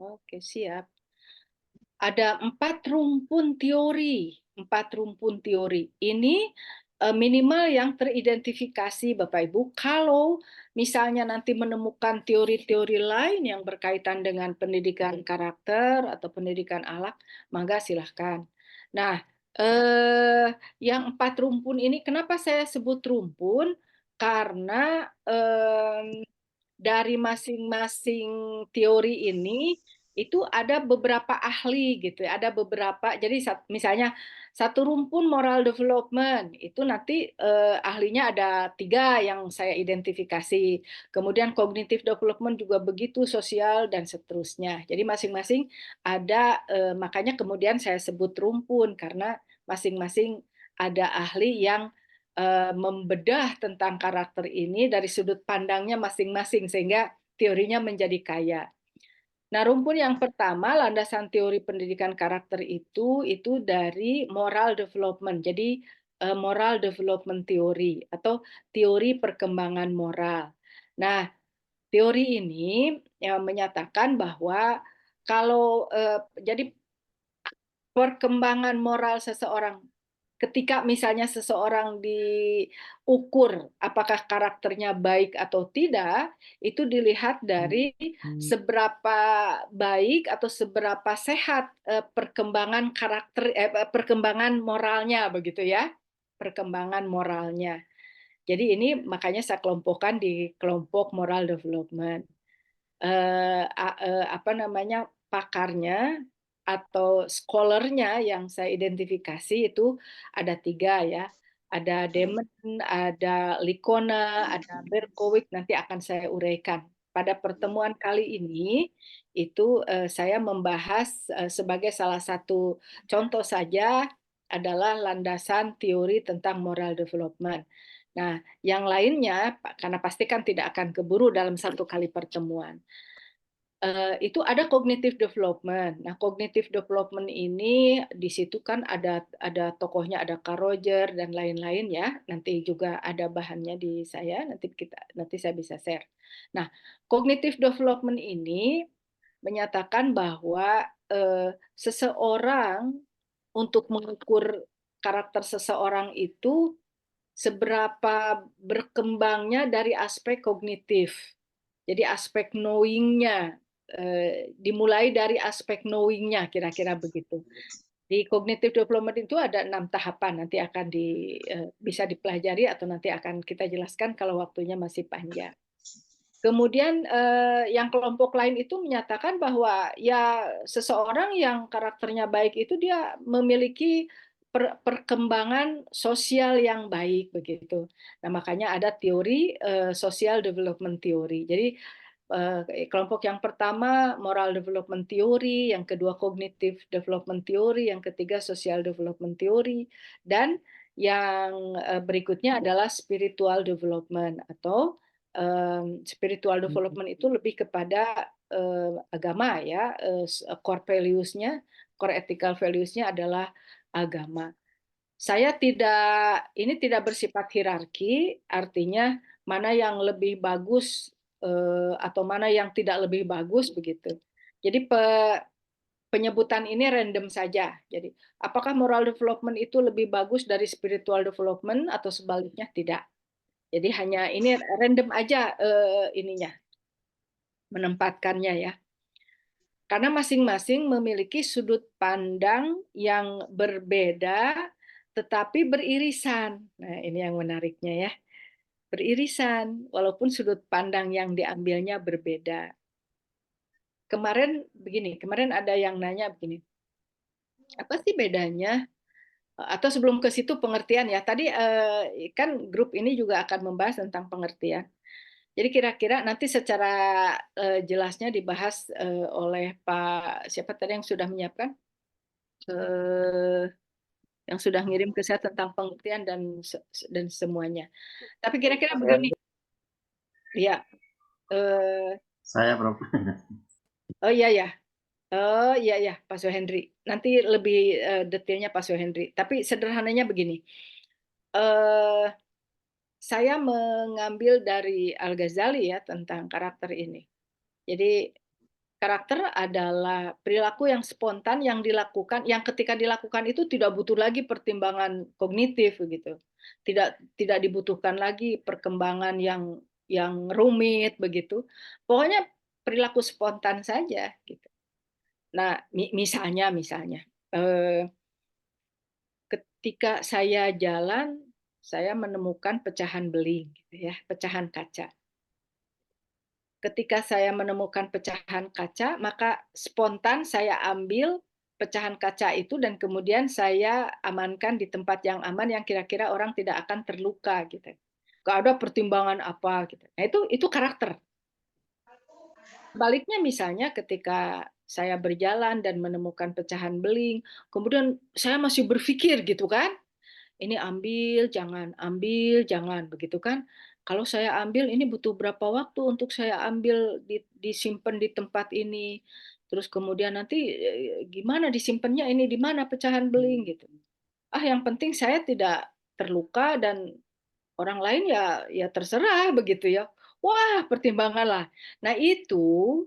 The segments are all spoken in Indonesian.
Oke, siap. Ada 4 rumpun teori. Ini minimal yang teridentifikasi, Bapak Ibu. Kalau misalnya nanti menemukan teori-teori lain yang berkaitan dengan pendidikan karakter atau pendidikan ahlak, maka silahkan. Nah, yang 4 rumpun ini, kenapa saya sebut rumpun? Karena dari masing-masing teori ini itu ada beberapa ahli gitu ya, ada beberapa. Jadi misalnya satu rumpun moral development itu nanti ahlinya ada 3 yang saya identifikasi. Kemudian cognitive development juga begitu, sosial dan seterusnya. Jadi masing-masing ada, makanya kemudian saya sebut rumpun karena masing-masing ada ahli yang membedah tentang karakter ini dari sudut pandangnya masing-masing sehingga teorinya menjadi kaya. Nah, rumpun yang pertama, landasan teori pendidikan karakter itu dari moral development. Jadi moral development theory atau teori perkembangan moral. Nah, teori ini menyatakan bahwa kalau jadi perkembangan moral seseorang ketika misalnya seseorang diukur apakah karakternya baik atau tidak, itu dilihat dari seberapa baik atau seberapa sehat perkembangan perkembangan moralnya begitu ya, perkembangan moralnya. Jadi ini makanya saya kelompokkan di kelompok moral development. Apa namanya, pakarnya atau scholar-nya yang saya identifikasi itu ada 3 ya, ada Demen, ada Licona, ada Berkowitz, nanti akan saya uraikan. Pada pertemuan kali ini, itu saya membahas sebagai salah satu contoh saja adalah landasan teori tentang moral development. Nah, yang lainnya, karena pasti kan tidak akan keburu dalam satu kali pertemuan. Itu ada cognitive development. Nah, cognitive development ini di situ kan ada tokohnya, ada Carl Roger dan lain-lain ya. Nanti juga ada bahannya di saya, nanti saya bisa share. Nah, cognitive development ini menyatakan bahwa seseorang untuk mengukur karakter seseorang itu seberapa berkembangnya dari aspek kognitif. Jadi aspek knowing-nya, dimulai dari aspek knowing-nya, kira-kira begitu. Di cognitive development itu ada 6 tahapan, nanti akan bisa dipelajari atau nanti akan kita jelaskan kalau waktunya masih panjang. Kemudian yang kelompok lain itu menyatakan bahwa ya seseorang yang karakternya baik itu dia memiliki perkembangan sosial yang baik begitu. Nah, makanya ada teori social development theory. Jadi kelompok yang pertama moral development theory, yang kedua cognitive development theory, yang ketiga social development theory, dan yang berikutnya adalah spiritual development atau spiritual development itu lebih kepada agama ya, core values-nya, core ethical values-nya adalah agama. Ini tidak bersifat hierarki, artinya mana yang lebih bagus atau mana yang tidak lebih bagus begitu. Jadi penyebutan ini random saja. Jadi apakah moral development itu lebih bagus dari spiritual development atau sebaliknya? Tidak. Jadi hanya ini random aja ininya, menempatkannya ya. Karena masing-masing memiliki sudut pandang yang berbeda tetapi beririsan. Nah, ini yang menariknya ya. Beririsan walaupun sudut pandang yang diambilnya berbeda. Kemarin ada yang nanya begini, apa sih bedanya? Atau sebelum ke situ pengertian ya. Tadi kan grup ini juga akan membahas tentang pengertian. Jadi kira-kira nanti secara jelasnya dibahas oleh Pak siapa tadi yang sudah menyiapkan, yang sudah ngirim ke saya tentang pengertian dan semuanya. Tapi kira-kira begini, ya. Saya, Prof. Oh iya ya, oh iya ya, Pak Suhendri. Nanti lebih detailnya Pak Suhendri. Tapi sederhananya begini. Eh, saya mengambil dari Al-Ghazali ya tentang karakter ini. Jadi Karakter adalah perilaku yang spontan yang dilakukan, yang ketika dilakukan itu tidak butuh lagi pertimbangan kognitif begitu. Tidak dibutuhkan lagi perkembangan yang rumit begitu. Pokoknya perilaku spontan saja gitu. Nah, misalnya ketika saya jalan, saya menemukan pecahan beling gitu ya, pecahan kaca. Ketika saya menemukan pecahan kaca, maka spontan saya ambil pecahan kaca itu dan kemudian saya amankan di tempat yang aman yang kira-kira orang tidak akan terluka gitu. Gak ada pertimbangan apa gitu. Nah, itu karakter. Baliknya misalnya ketika saya berjalan dan menemukan pecahan beling, kemudian saya masih berpikir gitu kan, ini ambil, jangan, begitu kan? Kalau saya ambil, ini butuh berapa waktu untuk saya ambil, disimpan di tempat ini, terus kemudian nanti gimana disimpannya ini di mana pecahan beling gitu. Yang penting saya tidak terluka dan orang lain ya terserah begitu ya. Wah, pertimbangan lah. Nah, itu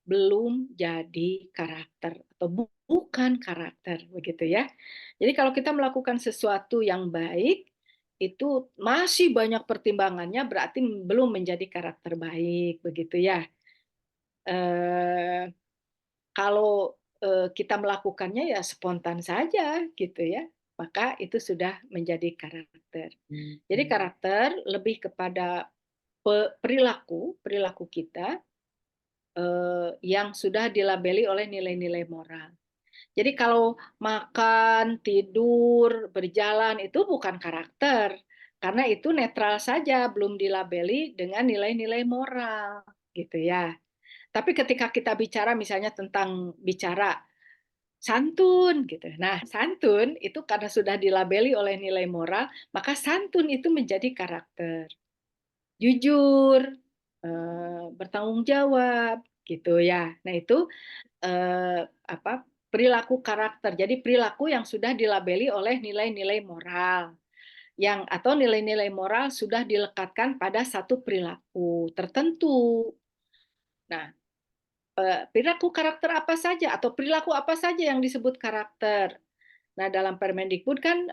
belum jadi karakter atau bukan karakter begitu ya. Jadi kalau kita melakukan sesuatu yang baik itu masih banyak pertimbangannya berarti belum menjadi karakter baik begitu ya. Eh, Kalau kita melakukannya ya spontan saja gitu ya, maka itu sudah menjadi karakter. Jadi karakter lebih kepada perilaku perilaku kita yang sudah dilabeli oleh nilai-nilai moral. Jadi kalau makan, tidur, berjalan itu bukan karakter, karena itu netral saja, belum dilabeli dengan nilai-nilai moral, gitu ya. Tapi ketika kita bicara misalnya tentang bicara santun gitu. Nah, santun itu karena sudah dilabeli oleh nilai moral, maka santun itu menjadi karakter. Jujur, bertanggung jawab gitu ya. Nah, itu apa? Perilaku karakter. Jadi perilaku yang sudah dilabeli oleh nilai-nilai moral. Yang atau nilai-nilai moral sudah dilekatkan pada satu perilaku tertentu. Nah, perilaku karakter apa saja atau perilaku apa saja yang disebut karakter. Nah, dalam Permendikbud kan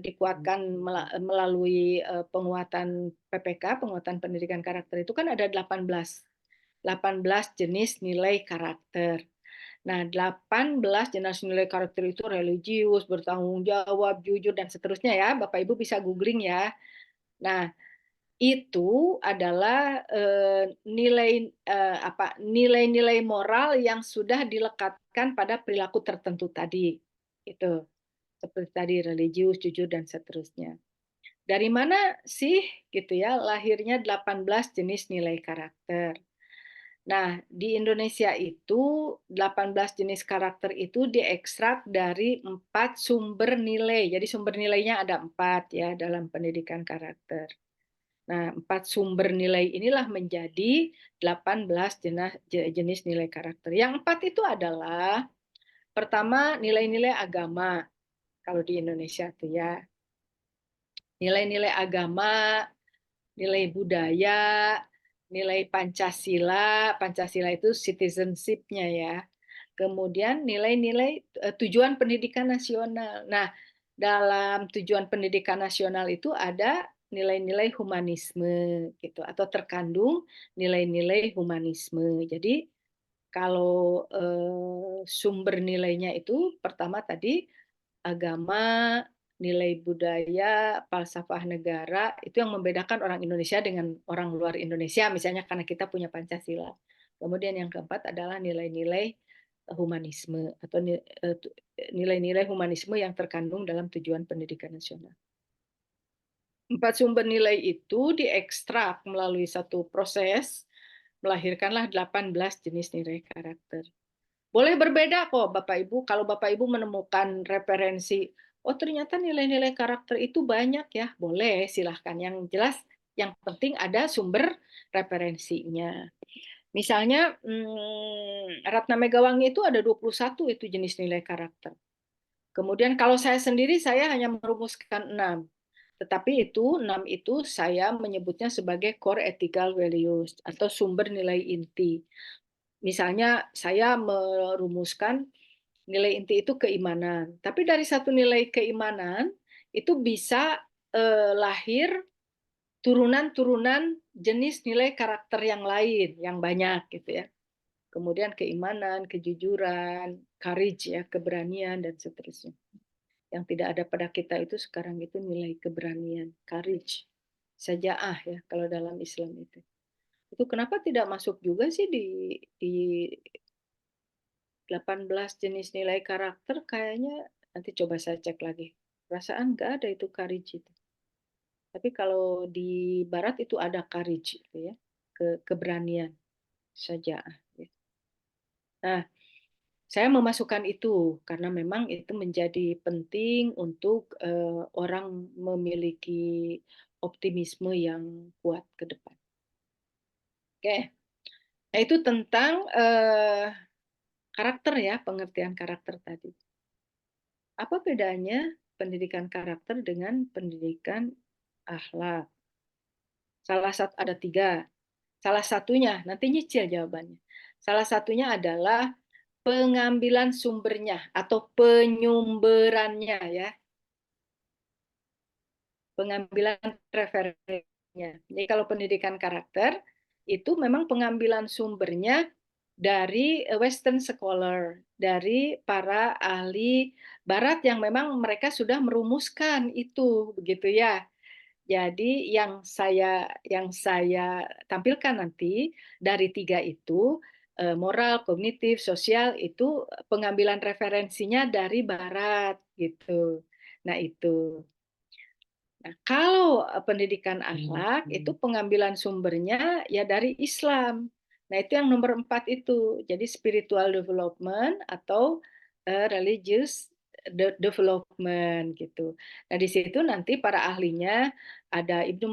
dikuatkan melalui penguatan PPK, penguatan pendidikan karakter itu kan ada 18 jenis nilai karakter. Nah, 18 jenis nilai karakter itu religius, bertanggung jawab, jujur dan seterusnya ya. Bapak Ibu bisa googling ya. Nah, itu adalah nilai nilai-nilai moral yang sudah dilekatkan pada perilaku tertentu tadi. Itu seperti tadi religius, jujur dan seterusnya. Dari mana sih gitu ya lahirnya 18 jenis nilai karakter? Nah, di Indonesia itu 18 jenis karakter itu diekstrak dari 4 sumber nilai. Jadi sumber nilainya ada 4 ya dalam pendidikan karakter. Nah, 4 sumber nilai inilah menjadi 18 jenis nilai karakter. Yang 4 itu adalah pertama nilai-nilai agama kalau di Indonesia tuh ya. Nilai-nilai agama, nilai budaya, nilai Pancasila. Pancasila itu citizenship-nya ya. Kemudian nilai-nilai tujuan pendidikan nasional. Nah, dalam tujuan pendidikan nasional itu ada nilai-nilai humanisme gitu atau terkandung nilai-nilai humanisme. Jadi kalau sumber nilainya itu pertama tadi agama, nilai budaya, falsafah negara itu yang membedakan orang Indonesia dengan orang luar Indonesia misalnya karena kita punya Pancasila. Kemudian yang keempat adalah nilai-nilai humanisme atau nilai-nilai humanisme yang terkandung dalam tujuan pendidikan nasional. 4 sumber nilai itu diekstrak melalui satu proses, melahirkanlah 18 jenis nilai karakter. Boleh berbeda kok Bapak Ibu, kalau Bapak Ibu menemukan referensi, oh ternyata nilai-nilai karakter itu banyak ya, boleh silahkan. Yang jelas, yang penting ada sumber referensinya. Misalnya, Ratna Megawangi itu ada 21 itu jenis nilai karakter. Kemudian kalau saya sendiri, saya hanya merumuskan 6. Tetapi itu 6 itu saya menyebutnya sebagai core ethical values atau sumber nilai inti. misalnya saya merumuskan nilai inti itu keimanan, tapi dari satu nilai keimanan itu bisa lahir turunan-turunan jenis nilai karakter yang lain yang banyak gitu ya. Kemudian keimanan, kejujuran, courage ya, keberanian dan seterusnya. Yang tidak ada pada kita itu sekarang itu nilai keberanian, courage, syaja'ah ya kalau dalam Islam itu. Itu kenapa tidak masuk juga sih di 18 jenis nilai karakter kayaknya nanti coba saya cek lagi. Perasaan nggak ada itu courage itu. Tapi kalau di barat itu ada courage itu ya, keberanian, syaja'ah ya. Nah, saya memasukkan itu karena memang itu menjadi penting untuk orang memiliki optimisme yang kuat ke depan. Oke, nah itu tentang karakter ya, pengertian karakter tadi. Apa bedanya pendidikan karakter dengan pendidikan akhlak? Salah satu ada 3. Salah satunya, nanti nyicil jawabannya. Salah satunya adalah pengambilan sumbernya atau penyumberannya ya. Pengambilan referensinya. Jadi kalau pendidikan karakter itu memang pengambilan sumbernya dari Western scholar, dari para ahli Barat yang memang mereka sudah merumuskan itu, begitu ya. Jadi yang saya tampilkan nanti dari 3 itu moral, kognitif, sosial itu pengambilan referensinya dari Barat gitu. Nah itu. Nah, kalau pendidikan akhlak itu pengambilan sumbernya ya dari Islam. Nah, itu yang nomor 4 itu. Jadi spiritual development atau religious development gitu. Nah, di situ nanti para ahlinya ada Ibnu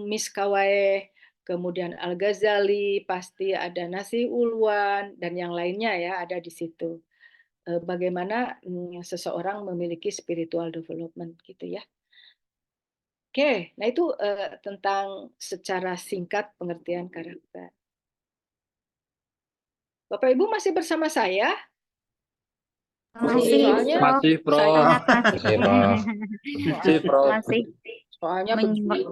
Miskaweh, kemudian Al-Ghazali, pasti ada Nasih Ulwan dan yang lainnya ya ada di situ. Bagaimana seseorang memiliki spiritual development gitu ya. Oke, nah itu tentang secara singkat pengertian karakter. Bapak Ibu masih bersama saya? Masih, Soalnya Prof. Masih, Prof. saya Masih, Prof. Masih, Prof. masih soalnya begini,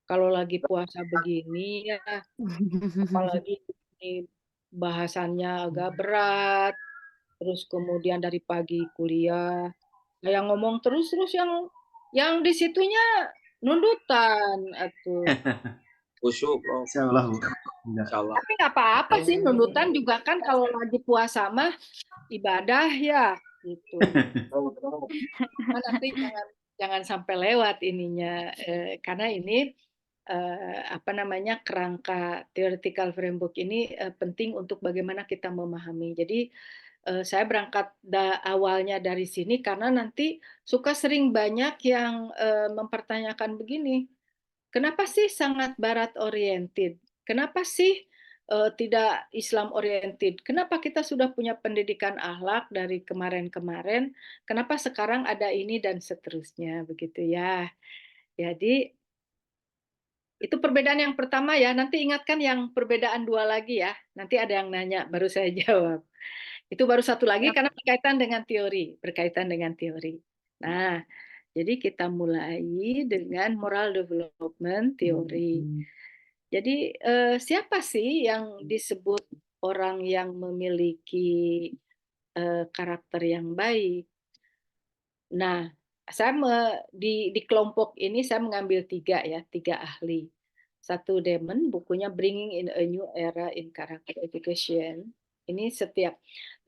kalau lagi puasa begini ya, apalagi ini bahasannya agak berat, terus kemudian dari pagi kuliah, nah, yang ngomong terus yang di situnya nundutan atuh. Khusyuk, Prof. Insyaallah, Bu. Insyaallah. Tapi nggak apa-apa sih nundutan juga kan kalau lagi puasa mah ibadah ya gitu. Nah, nanti jangan sampai lewat ininya karena ini apa namanya kerangka theoretical framework ini penting untuk bagaimana kita memahami. Jadi saya berangkat awalnya dari sini karena nanti suka sering banyak yang mempertanyakan begini. Kenapa sih sangat barat oriented? Kenapa sih tidak Islam oriented? Kenapa kita sudah punya pendidikan akhlak dari kemarin-kemarin? Kenapa sekarang ada ini dan seterusnya begitu ya. Jadi itu perbedaan yang pertama ya. Nanti ingatkan yang perbedaan 2 lagi ya. Nanti ada yang nanya baru saya jawab. Itu baru satu lagi karena berkaitan dengan teori, berkaitan dengan teori. Nah, jadi kita mulai dengan moral development teori. Jadi siapa sih yang disebut orang yang memiliki karakter yang baik? Nah, saya di kelompok ini saya mengambil 3 ya, 3 ahli. Satu Demon, bukunya Bringing in a New Era in Character Education. Ini setiap.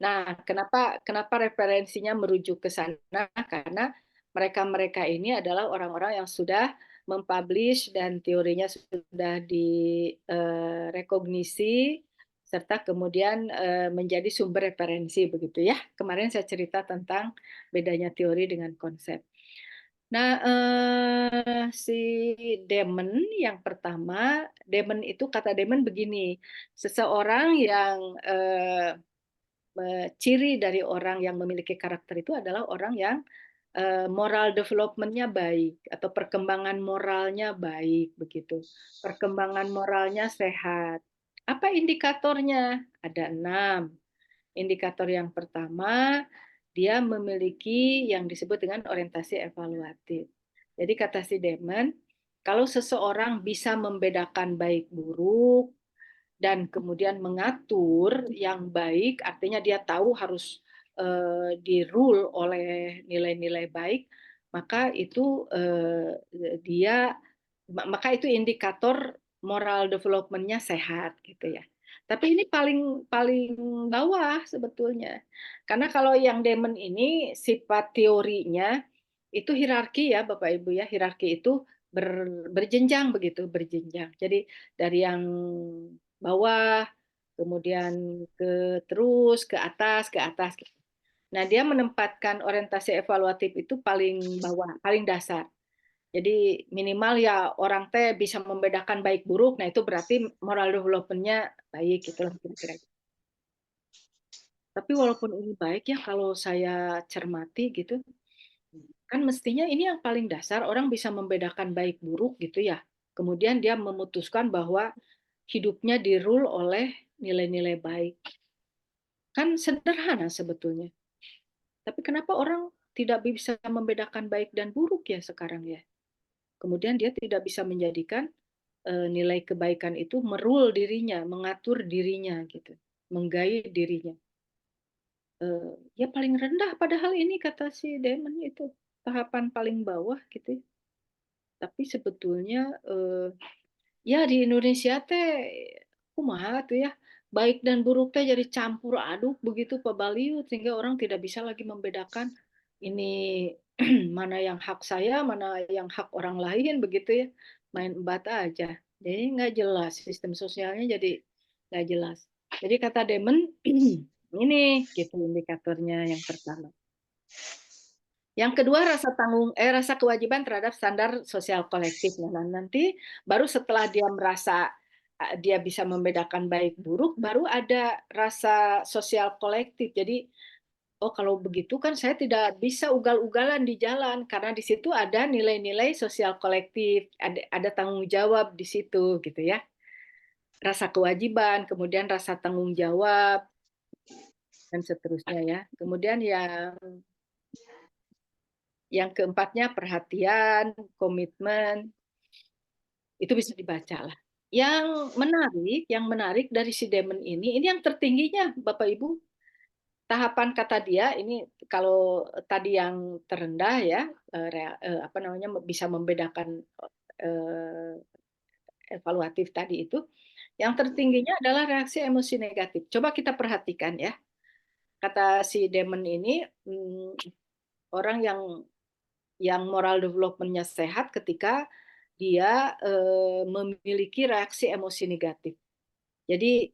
Nah, kenapa referensinya merujuk ke sana? Karena mereka-mereka ini adalah orang-orang yang sudah mempublish dan teorinya sudah direkognisi serta kemudian menjadi sumber referensi begitu ya. Kemarin saya cerita tentang bedanya teori dengan konsep. Nah, si Demon yang pertama, Demon itu kata Demon begini, seseorang yang ciri dari orang yang memiliki karakter itu adalah orang yang moral development-nya baik atau perkembangan moralnya baik begitu. Perkembangan moralnya sehat. Apa indikatornya? Ada 6. Indikator yang pertama, dia memiliki yang disebut dengan orientasi evaluatif. Jadi kata si Demen, kalau seseorang bisa membedakan baik buruk dan kemudian mengatur yang baik, artinya dia tahu harus di-rule oleh nilai-nilai baik, maka itu dia maka itu indikator moral development-nya sehat gitu ya. Tapi ini paling paling bawah sebetulnya. Karena kalau yang Demon ini sifat teorinya itu hierarki ya Bapak Ibu ya, hierarki itu berjenjang begitu, berjenjang. Jadi dari yang bawah kemudian terus ke atas ke atas. Nah, dia menempatkan orientasi evaluatif itu paling bawah, paling dasar. Jadi minimal ya orang teh bisa membedakan baik buruk, nah itu berarti moral development-nya baik gitu lah kira-kira. Tapi walaupun ini baik ya kalau saya cermati gitu, kan mestinya ini yang paling dasar orang bisa membedakan baik buruk gitu ya. Kemudian dia memutuskan bahwa hidupnya dirule oleh nilai-nilai baik. Kan sederhana sebetulnya. Tapi kenapa orang tidak bisa membedakan baik dan buruk ya sekarang ya? Kemudian dia tidak bisa menjadikan nilai kebaikan itu merule dirinya, mengatur dirinya gitu, menggait dirinya. Ya paling rendah padahal ini kata si Damon itu tahapan paling bawah gitu. Ya. Tapi sebetulnya ya di Indonesia teh kumaha tuh ya baik dan buruk teh jadi campur aduk begitu Pak Baliut sehingga orang tidak bisa lagi membedakan ini mana yang hak saya, mana yang hak orang lain begitu ya. Main embat aja. Jadi nggak jelas sistem sosialnya jadi nggak jelas. Jadi kata Demon ini gitu indikatornya yang pertama. Yang kedua rasa kewajiban terhadap standar sosial kolektif. Nah, nanti baru setelah dia merasa dia bisa membedakan baik buruk, baru ada rasa sosial kolektif. Jadi, oh kalau begitu kan saya tidak bisa ugal-ugalan di jalan karena di situ ada nilai-nilai sosial kolektif, ada tanggung jawab di situ gitu ya. Rasa kewajiban, kemudian rasa tanggung jawab dan seterusnya ya. Kemudian yang keempatnya perhatian, komitmen, itu bisa dibaca lah. Yang menarik dari si Demon ini yang tertingginya Bapak Ibu, tahapan kata dia ini kalau tadi yang terendah ya, apa namanya bisa membedakan eh, evaluatif tadi itu, yang tertingginya adalah reaksi emosi negatif. Coba kita perhatikan ya, kata si Demon ini orang yang moral development-nya sehat ketika dia memiliki reaksi emosi negatif. Jadi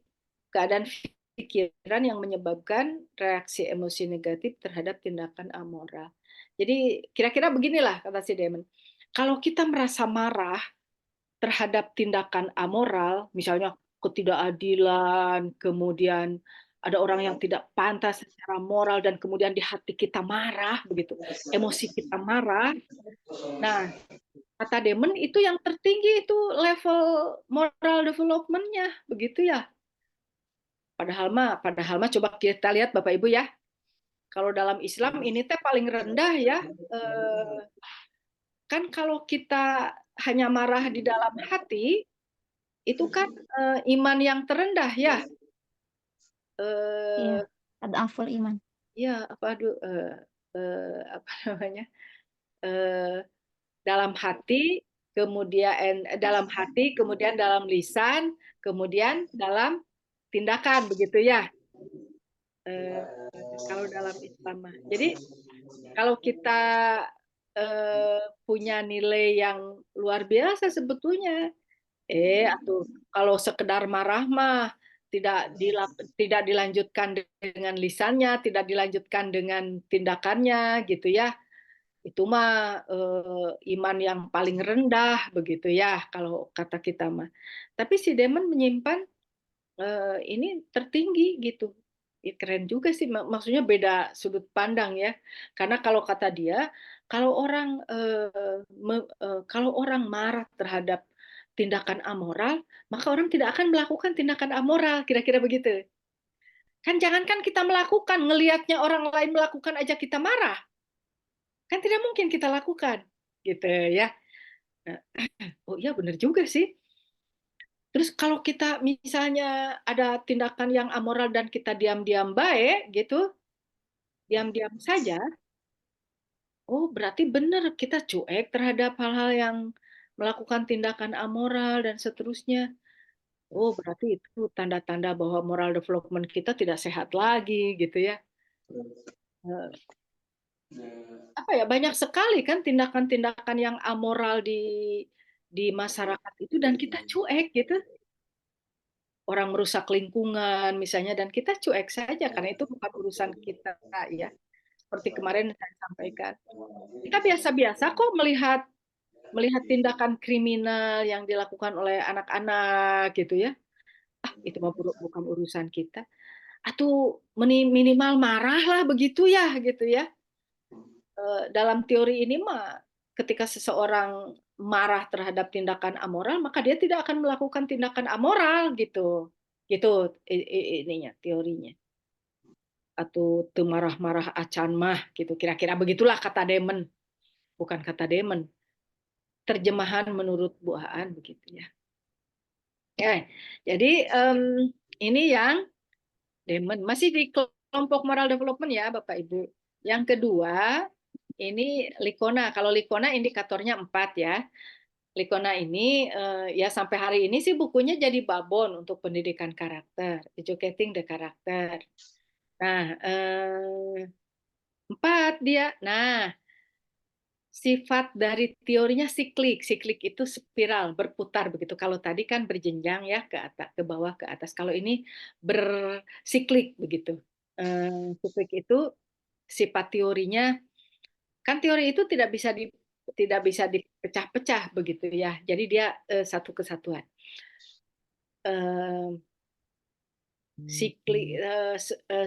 keadaan pikiran yang menyebabkan reaksi emosi negatif terhadap tindakan amoral. Jadi kira-kira beginilah kata si Damon. Kalau kita merasa marah terhadap tindakan amoral, misalnya ketidakadilan, kemudian ada orang yang tidak pantas secara moral dan kemudian di hati kita marah begitu, emosi kita marah. Nah, kata Demon itu yang tertinggi itu level moral development-nya, begitu ya. Padahal mah coba kita lihat Bapak Ibu ya. Kalau dalam Islam ini teh paling rendah ya. Kan kalau kita hanya marah di dalam hati, itu kan iman yang terendah ya. Iya, Eh, ada aful iman. ya apa aduh apa namanya? Eh, dalam hati, kemudian dalam lisan, kemudian dalam tindakan begitu ya. Eh, kalau dalam Islam mah. Jadi kalau kita punya nilai yang luar biasa sebetulnya, atau kalau sekedar marah mah tidak dilanjutkan dengan lisannya, tidak dilanjutkan dengan tindakannya gitu ya. Itu mah iman yang paling rendah begitu ya kalau kata kita mah. Tapi si Demon menyimpan ini tertinggi gitu. Ya, keren juga sih, maksudnya beda sudut pandang ya. Karena kalau kata dia, kalau orang kalau orang marah terhadap tindakan amoral, maka orang tidak akan melakukan tindakan amoral, kira-kira begitu. Kan jangankan kita melakukan, ngelihatnya orang lain melakukan aja kita marah, kan tidak mungkin kita lakukan, gitu ya. Nah, oh iya benar juga sih. Terus kalau kita misalnya ada tindakan yang amoral dan kita diam-diam baik gitu, diam-diam saja, oh berarti benar kita cuek terhadap hal-hal yang melakukan tindakan amoral dan seterusnya. Oh berarti itu tanda-tanda bahwa moral development kita tidak sehat lagi gitu ya. Eh, Apa ya, banyak sekali kan tindakan-tindakan yang amoral di masyarakat itu dan kita cuek gitu. Orang merusak lingkungan misalnya dan kita cuek saja karena itu bukan urusan kita ya. Seperti kemarin saya sampaikan. Kita biasa-biasa kok melihat melihat tindakan kriminal yang dilakukan oleh anak-anak gitu ya. Ah, itu mah bukan urusan kita. Atau minimal marah lah begitu ya gitu ya. Dalam teori ini mah ketika seseorang marah terhadap tindakan amoral maka dia tidak akan melakukan tindakan amoral gitu. Gitu ininya teorinya. Atau teu marah-marah acan mah gitu. Kira-kira begitulah kata Demon. Bukan kata Demon. Terjemahan menurut Bu Aan begitu ya. Ya, jadi ini yang Demon masih di kelompok moral development ya Bapak Ibu. Yang kedua ini Likona. Kalau Likona indikatornya 4 ya. Likona ini ya sampai hari ini sih bukunya jadi babon untuk pendidikan karakter, educating the karakter. Nah, 4 dia. Nah, sifat dari teorinya siklik. Siklik itu spiral, berputar begitu. Kalau tadi kan berjenjang ya ke atas, ke bawah, ke atas. Kalau ini bersiklik begitu. Siklik itu sifat teorinya kan teori itu tidak bisa dipecah-pecah begitu ya. Jadi dia satu kesatuan.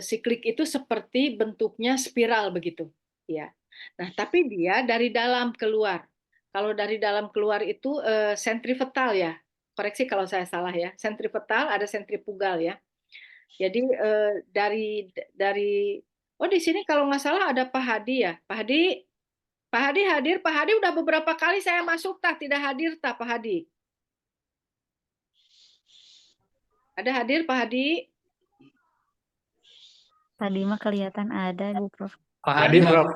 Siklik itu seperti bentuknya spiral begitu, ya. Nah, tapi dia dari dalam keluar. Kalau dari dalam keluar itu sentripetal ya. Koreksi kalau saya salah ya. Sentripetal ada sentrifugal ya. Jadi dari oh di sini kalau nggak salah ada Pak Hadi ya. Pak Hadi hadir. Pak Hadi udah beberapa kali saya masuk tah tidak hadir tah Pak Hadi. Ada hadir Pak Hadi? Tadi mah kelihatan ada, Bu Prof. Pak Hadir, Prof.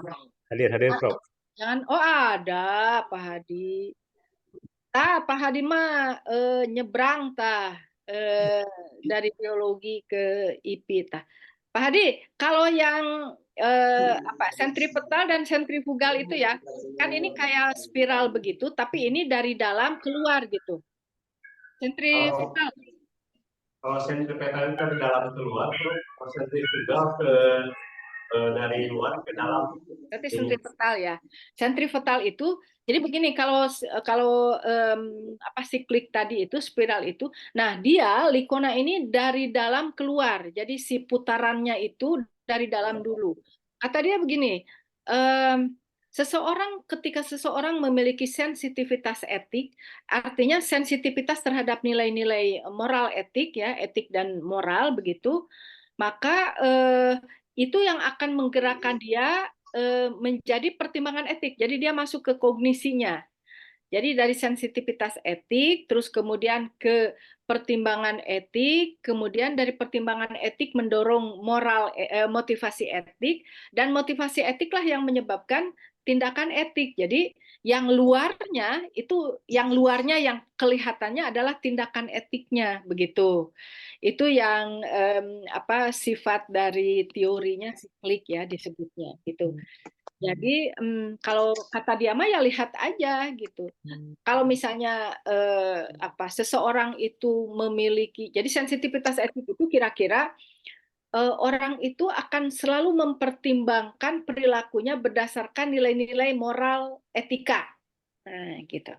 Hadir, Prof. Jangan, oh ada Pak Hadi. Pak Hadi mah nyebrang dari biologi ke IP tah. Pak Hadi, kalau yang apa sentripetal dan sentrifugal itu ya, kan ini kayak spiral begitu, tapi ini dari dalam keluar gitu. Sentrifugal. Kalau sentripetal itu dari dalam keluar, kalau sentrifugal dari luar ke dalam. Berarti sentripetal ya. Sentripetal itu jadi begini kalau kalau apa siklik tadi itu spiral itu, nah dia Likona ini dari dalam keluar. Jadi si putarannya itu dari dalam dulu. Kata dia begini, ketika seseorang memiliki sensitivitas etik, artinya sensitivitas terhadap nilai-nilai moral etik ya, etik dan moral begitu, maka itu yang akan menggerakkan dia menjadi pertimbangan etik. Jadi dia masuk ke kognisinya. Jadi dari sensitivitas etik, terus kemudian ke pertimbangan etik, kemudian dari pertimbangan etik mendorong motivasi etik, dan motivasi etiklah yang menyebabkan tindakan etik. Jadi yang luarnya yang kelihatannya adalah tindakan etiknya begitu. Itu yang apa sifat dari teorinya siklik ya disebutnya gitu. Jadi kalau kata dia mah ya lihat aja gitu. Kalau misalnya apa seseorang itu memiliki, jadi sensitivitas etik itu kira-kira orang itu akan selalu mempertimbangkan perilakunya berdasarkan nilai-nilai moral etika. Nah, gitu.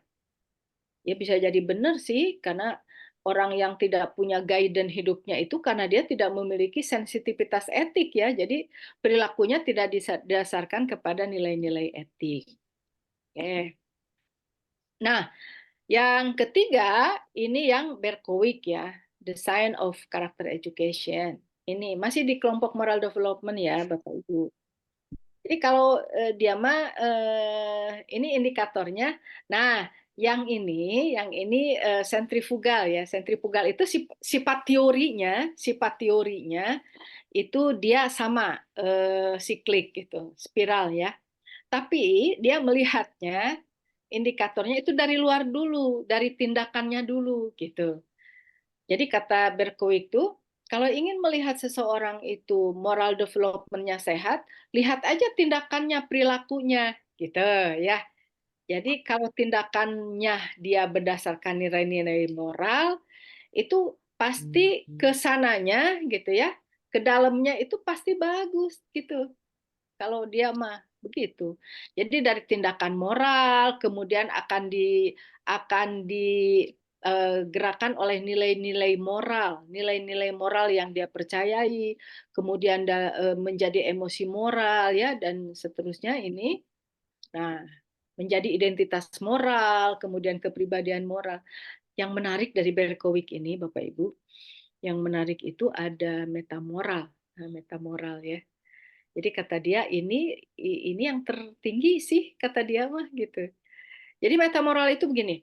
Ya bisa jadi benar sih karena orang yang tidak punya guidance hidupnya itu karena dia tidak memiliki sensitivitas etik ya. Jadi perilakunya tidak didasarkan kepada nilai-nilai etik. Oke. Nah, Yang ketiga, ini yang Berkowitz ya, The Science of Character Education. Ini masih di kelompok moral development ya, Bapak Ibu. Jadi kalau dia mah ini indikatornya. Nah, yang ini sentrifugal ya. Sentrifugal itu sifat teorinya itu dia sama siklik gitu, spiral ya. Tapi dia melihatnya indikatornya itu dari luar dulu, dari tindakannya dulu gitu. Jadi kata Berkowitz itu, kalau ingin melihat seseorang itu moral development-nya sehat, lihat aja tindakannya, perilakunya gitu ya. Jadi kalau tindakannya dia berdasarkan nilai-nilai moral, itu pasti ke sananya gitu ya, ke dalamnya itu pasti bagus gitu. Kalau dia mah begitu. Jadi dari tindakan moral kemudian akan digerakkan oleh nilai-nilai moral yang dia percayai, kemudian menjadi emosi moral ya dan seterusnya ini. Nah, menjadi identitas moral, kemudian kepribadian moral. Yang menarik dari Berkowitz ini, Bapak Ibu, yang menarik itu ada metamoral. Nah, metamoral ya. Jadi kata dia ini yang tertinggi sih kata dia mah gitu. Jadi metamoral itu begini,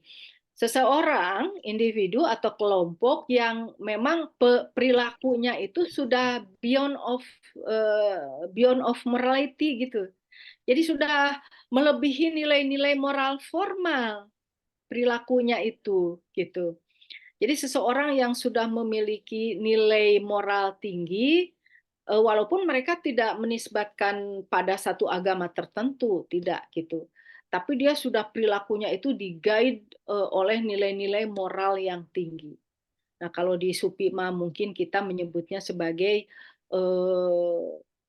seseorang, individu atau kelompok yang memang perilakunya itu sudah beyond of morality gitu. Jadi sudah melebihi nilai-nilai moral formal perilakunya itu gitu. Jadi seseorang yang sudah memiliki nilai moral tinggi, walaupun mereka tidak menisbatkan pada satu agama tertentu, tidak gitu. Tapi dia sudah perilakunya itu di-guide oleh nilai-nilai moral yang tinggi. Nah, kalau di Supima mungkin kita menyebutnya sebagai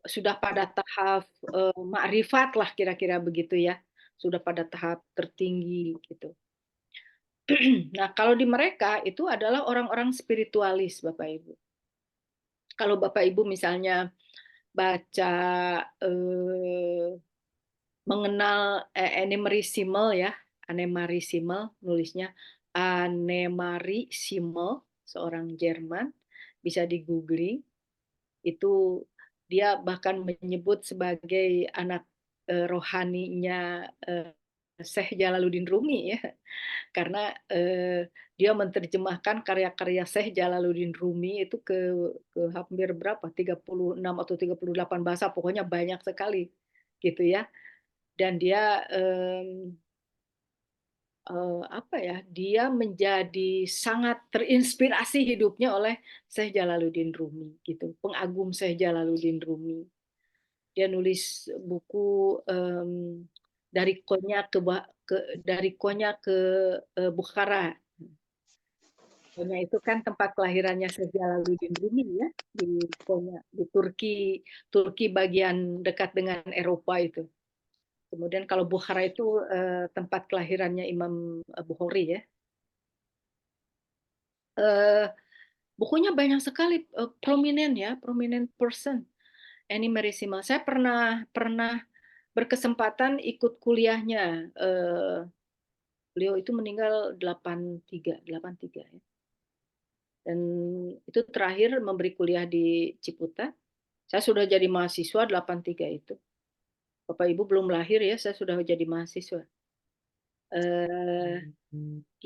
sudah pada tahap makrifat lah kira-kira begitu ya. Sudah pada tahap tertinggi gitu. Nah, kalau di mereka itu adalah orang-orang spiritualis, Bapak Ibu. Kalau Bapak Ibu misalnya baca mengenal Annemarie Simmel ya, Annemarie Simmel nulisnya Annemarie Simmel, seorang Jerman, bisa di googling. Itu dia bahkan menyebut sebagai anak rohaninya Syekh Jalaluddin Rumi ya. Karena dia menerjemahkan karya-karya Syekh Jalaluddin Rumi itu ke hampir berapa 36 atau 38 bahasa, pokoknya banyak sekali gitu ya. Dan dia apa ya, dia menjadi sangat terinspirasi hidupnya oleh Syekh Jalaluddin Rumi gitu, pengagum Syekh Jalaluddin Rumi. Dia nulis buku dari Konya ke Bukhara. Konya itu kan tempat kelahirannya Syekh Jalaluddin Rumi ya, di Konya, di Turki, Turki bagian dekat dengan Eropa itu. Kemudian kalau Bukhara itu tempat kelahirannya Imam Bukhari ya. Eh, bukunya banyak sekali prominent ya, prominent person. Annie Marisima. Saya pernah pernah berkesempatan ikut kuliahnya. Beliau itu meninggal 83 ya. Dan itu terakhir memberi kuliah di Ciputa. Saya sudah jadi mahasiswa 83 itu. Bapak Ibu belum lahir ya, saya sudah jadi mahasiswa. 83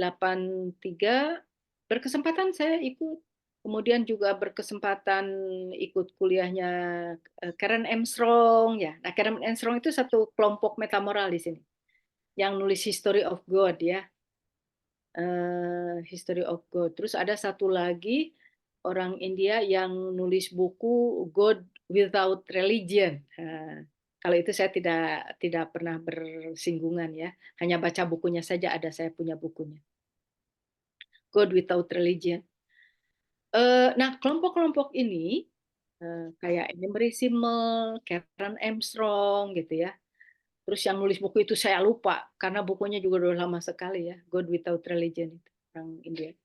berkesempatan saya ikut. Kemudian juga berkesempatan ikut kuliahnya Karen Armstrong ya. Nah, Karen Armstrong itu satu kelompok metamoral di sini yang nulis History of God ya. History of God. Terus ada satu lagi orang India yang nulis buku God Without Religion. Kalau itu saya tidak pernah bersinggungan ya, hanya baca bukunya saja, ada saya punya bukunya. God Without Religion. Nah, kelompok-kelompok ini kayak Emery Simmel, Karen Armstrong gitu ya. Terus yang nulis buku itu saya lupa karena bukunya juga udah lama sekali ya, God Without Religion itu orang India.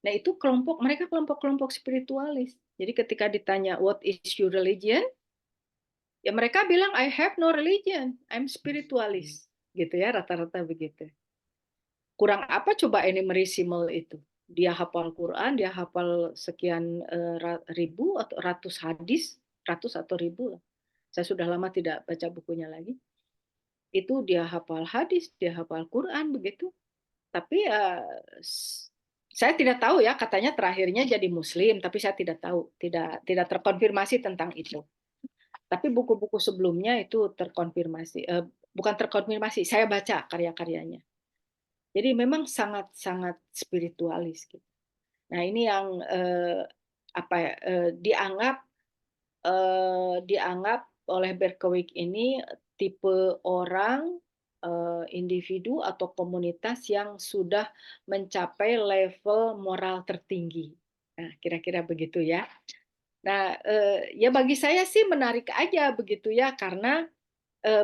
Nah, itu mereka kelompok-kelompok spiritualis. Jadi ketika ditanya what is your religion? Ya mereka bilang I have no religion, I'm spiritualist. Gitu ya, rata-rata begitu. kurang apa coba Anne-Marie Simmel itu? Dia hafal Quran, dia hafal sekian ribu atau ratus hadis, ratus atau ribu lah. Saya sudah lama tidak baca bukunya lagi. Itu dia hafal hadis, dia hafal Quran begitu. Tapi saya tidak tahu ya, katanya terakhirnya jadi Muslim, tapi saya tidak tahu, tidak terkonfirmasi tentang itu. Tapi buku-buku sebelumnya itu terkonfirmasi, bukan terkonfirmasi, saya baca karya-karyanya. Jadi memang sangat-sangat spiritualis gitu. Nah ini yang dianggap oleh Berkowitz ini tipe orang, individu atau komunitas yang sudah mencapai level moral tertinggi. Nah kira-kira begitu ya. Nah ya bagi saya sih menarik aja begitu ya, karena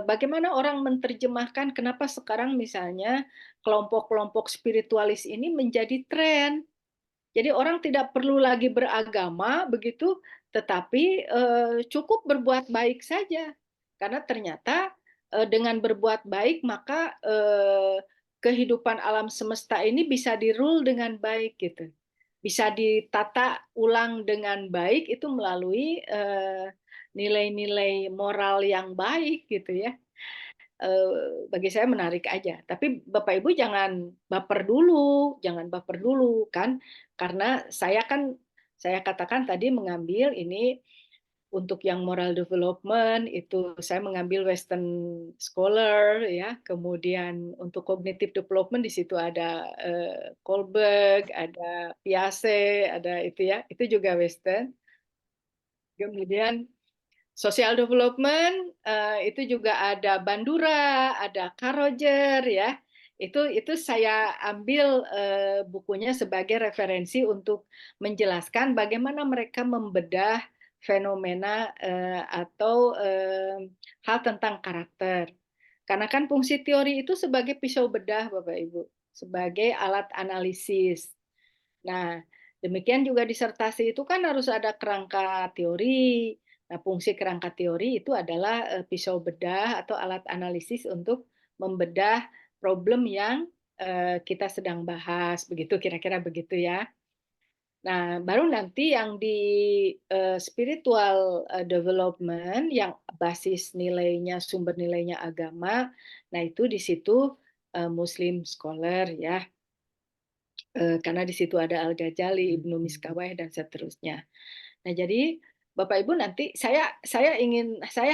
bagaimana orang menerjemahkan kenapa sekarang misalnya kelompok-kelompok spiritualis ini menjadi tren. Jadi orang tidak perlu lagi beragama begitu, tetapi cukup berbuat baik saja. Karena ternyata dengan berbuat baik maka kehidupan alam semesta ini bisa dirule dengan baik gitu. Bisa ditata ulang dengan baik itu melalui nilai-nilai moral yang baik gitu ya. Bagi saya menarik aja. Tapi Bapak Ibu jangan baper dulu kan, karena saya katakan tadi mengambil ini untuk yang moral development itu saya mengambil Western scholar ya, kemudian untuk cognitive development di situ ada Kohlberg, ada Piaget, ada itu ya, itu juga Western. Kemudian social development itu juga ada Bandura, ada Carl Roger ya. Itu saya ambil bukunya sebagai referensi untuk menjelaskan bagaimana mereka membedah fenomena atau hal tentang karakter. Karena kan fungsi teori itu sebagai pisau bedah Bapak Ibu, sebagai alat analisis. Nah, demikian juga disertasi itu kan harus ada kerangka teori. Nah, fungsi kerangka teori itu adalah pisau bedah atau alat analisis untuk membedah problem yang kita sedang bahas. Begitu, kira-kira begitu ya. Nah, baru nanti yang di spiritual development yang basis nilainya, sumber nilainya agama, nah itu di situ Muslim scholar ya. Karena di situ ada Al-Ghazali, Ibnu Miskawayh dan seterusnya. Nah, jadi Bapak Ibu nanti saya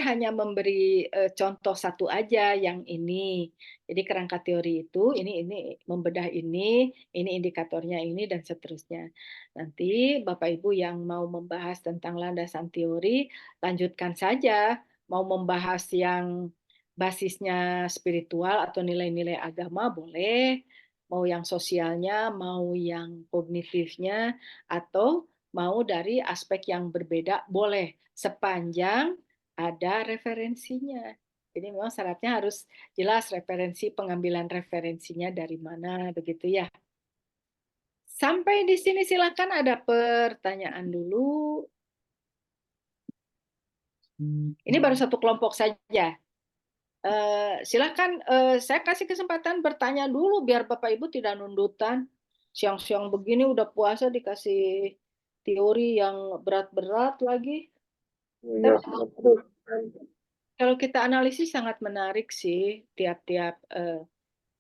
hanya memberi contoh satu aja yang ini. Jadi kerangka teori itu ini membedah ini indikatornya ini dan seterusnya. Nanti Bapak Ibu yang mau membahas tentang landasan teori lanjutkan saja. Mau membahas yang basisnya spiritual atau nilai-nilai agama boleh, mau yang sosialnya, mau yang kognitifnya, atau mau dari aspek yang berbeda, boleh, sepanjang ada referensinya. Jadi memang syaratnya harus jelas referensi, pengambilan referensinya dari mana, begitu ya. Sampai di sini silakan ada pertanyaan dulu. Ini baru satu kelompok saja. Silakan saya kasih kesempatan bertanya dulu biar Bapak Ibu tidak nundutan. Siang-siang begini udah puasa dikasih teori yang berat-berat lagi. Iya, Tapi kalau kita analisis sangat menarik sih tiap-tiap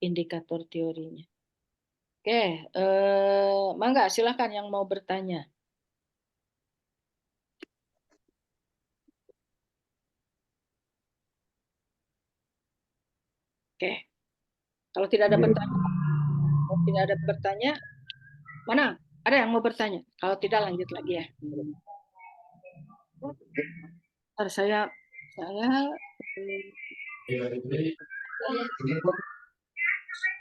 indikator teorinya. Oke, mangga silakan yang mau bertanya. Oke, kalau tidak ada bertanya, mana? Ada yang mau bertanya? Kalau tidak lanjut lagi ya. Ntar saya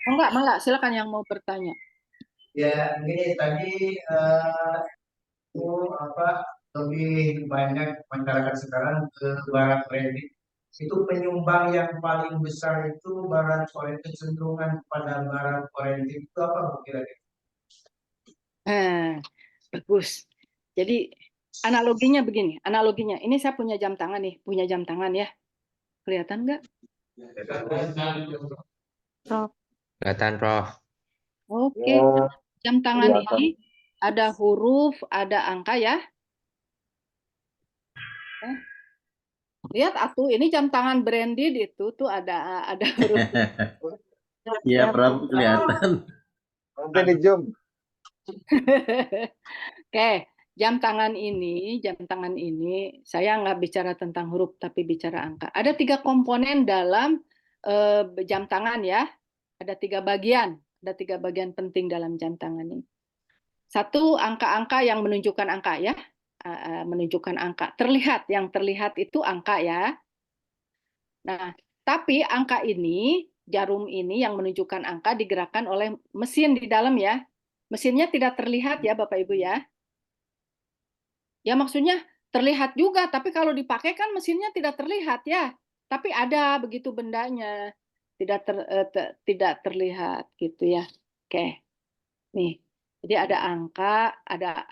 enggak, silakan yang mau bertanya. Ya, ini tadi itu lebih banyak masyarakat sekarang ke barat oriented. Itu penyumbang yang paling besar itu barat oriented, kecenderungan pada barat oriented itu apa kira-kira? Bagus. Jadi analoginya begini, ini saya punya jam tangan ya. Kelihatan nggak? Prof. Kelihatan, Prof. Oke, jam tangan ini ada huruf, ada angka ya. Lihat atuh, ini jam tangan branded itu tuh ada huruf. Iya, Prof, kelihatan. Nanti di Zoom. Oke, jam tangan ini saya nggak bicara tentang huruf tapi bicara angka. Ada 3 komponen dalam jam tangan ya. Ada 3 bagian. Ada 3 bagian penting dalam jam tangan ini. Satu, angka-angka yang menunjukkan angka ya. Menunjukkan angka. Yang terlihat itu angka ya. Nah, tapi angka ini, jarum ini yang menunjukkan angka digerakkan oleh mesin di dalam ya. Mesinnya tidak terlihat ya Bapak Ibu ya. Ya maksudnya terlihat juga, tapi kalau dipakai kan mesinnya tidak terlihat ya. Tapi ada begitu bendanya. Tidak terlihat gitu ya. Oke. Nih. Jadi ada angka, ada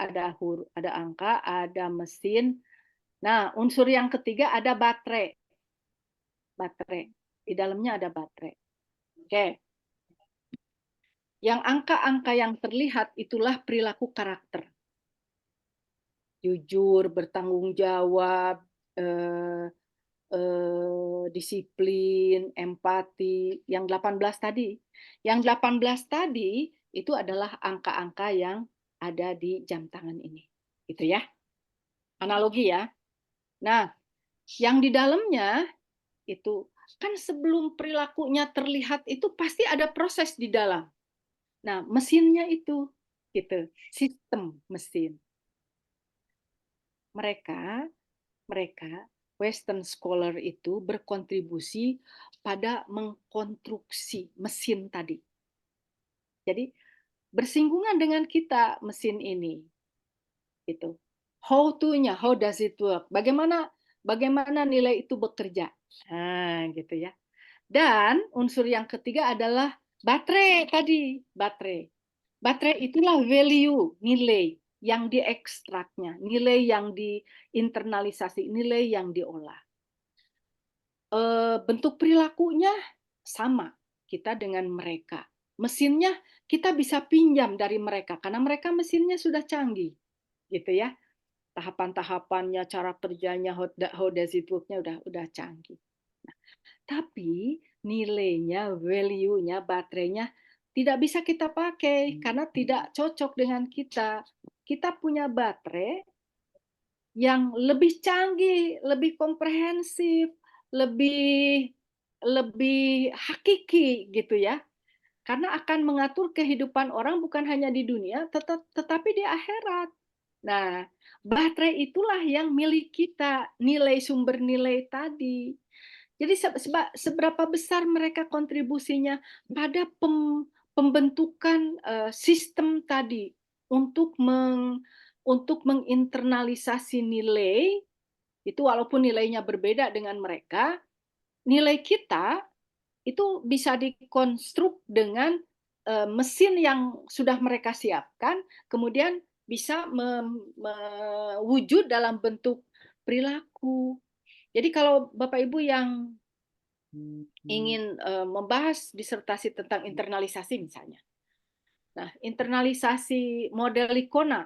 angka, ada mesin. Nah, unsur yang ketiga ada baterai. Di dalamnya ada baterai. Oke. Yang angka-angka yang terlihat itulah perilaku karakter. Jujur, bertanggung jawab, disiplin, empati, yang 18 tadi. Yang 18 tadi itu adalah angka-angka yang ada di jam tangan ini. Gitu ya. Analogi ya. Nah, yang di dalamnya itu kan sebelum perilakunya terlihat itu pasti ada proses di dalam. Nah, mesinnya itu gitu, sistem mesin. Mereka Western scholar itu berkontribusi pada mengkonstruksi mesin tadi. Jadi bersinggungan dengan kita mesin ini. Gitu. How does it work? Bagaimana nilai itu bekerja? Nah, gitu ya. Dan unsur yang ketiga adalah baterai tadi, baterai. Baterai itulah value, nilai yang diekstraknya, nilai yang diinternalisasi, nilai yang diolah. Bentuk perilakunya sama kita dengan mereka. Mesinnya kita bisa pinjam dari mereka karena mereka mesinnya sudah canggih, gitu ya. Tahapan-tahapannya, cara kerjanya, how does it work-nya udah canggih. Nah, tapi nilainya, value-nya, baterainya tidak bisa kita pakai karena tidak cocok dengan kita. Kita punya baterai yang lebih canggih, lebih komprehensif, lebih hakiki gitu ya. Karena akan mengatur kehidupan orang bukan hanya di dunia, tetapi di akhirat. Nah, baterai itulah yang milik kita, sumber nilai tadi. Jadi seberapa besar mereka kontribusinya pada pembentukan sistem tadi untuk menginternalisasi nilai itu, walaupun nilainya berbeda dengan mereka, nilai kita itu bisa dikonstruk dengan mesin yang sudah mereka siapkan, kemudian bisa mewujud dalam bentuk perilaku. Jadi kalau Bapak Ibu yang ingin membahas disertasi tentang internalisasi misalnya. Nah, internalisasi model Likona.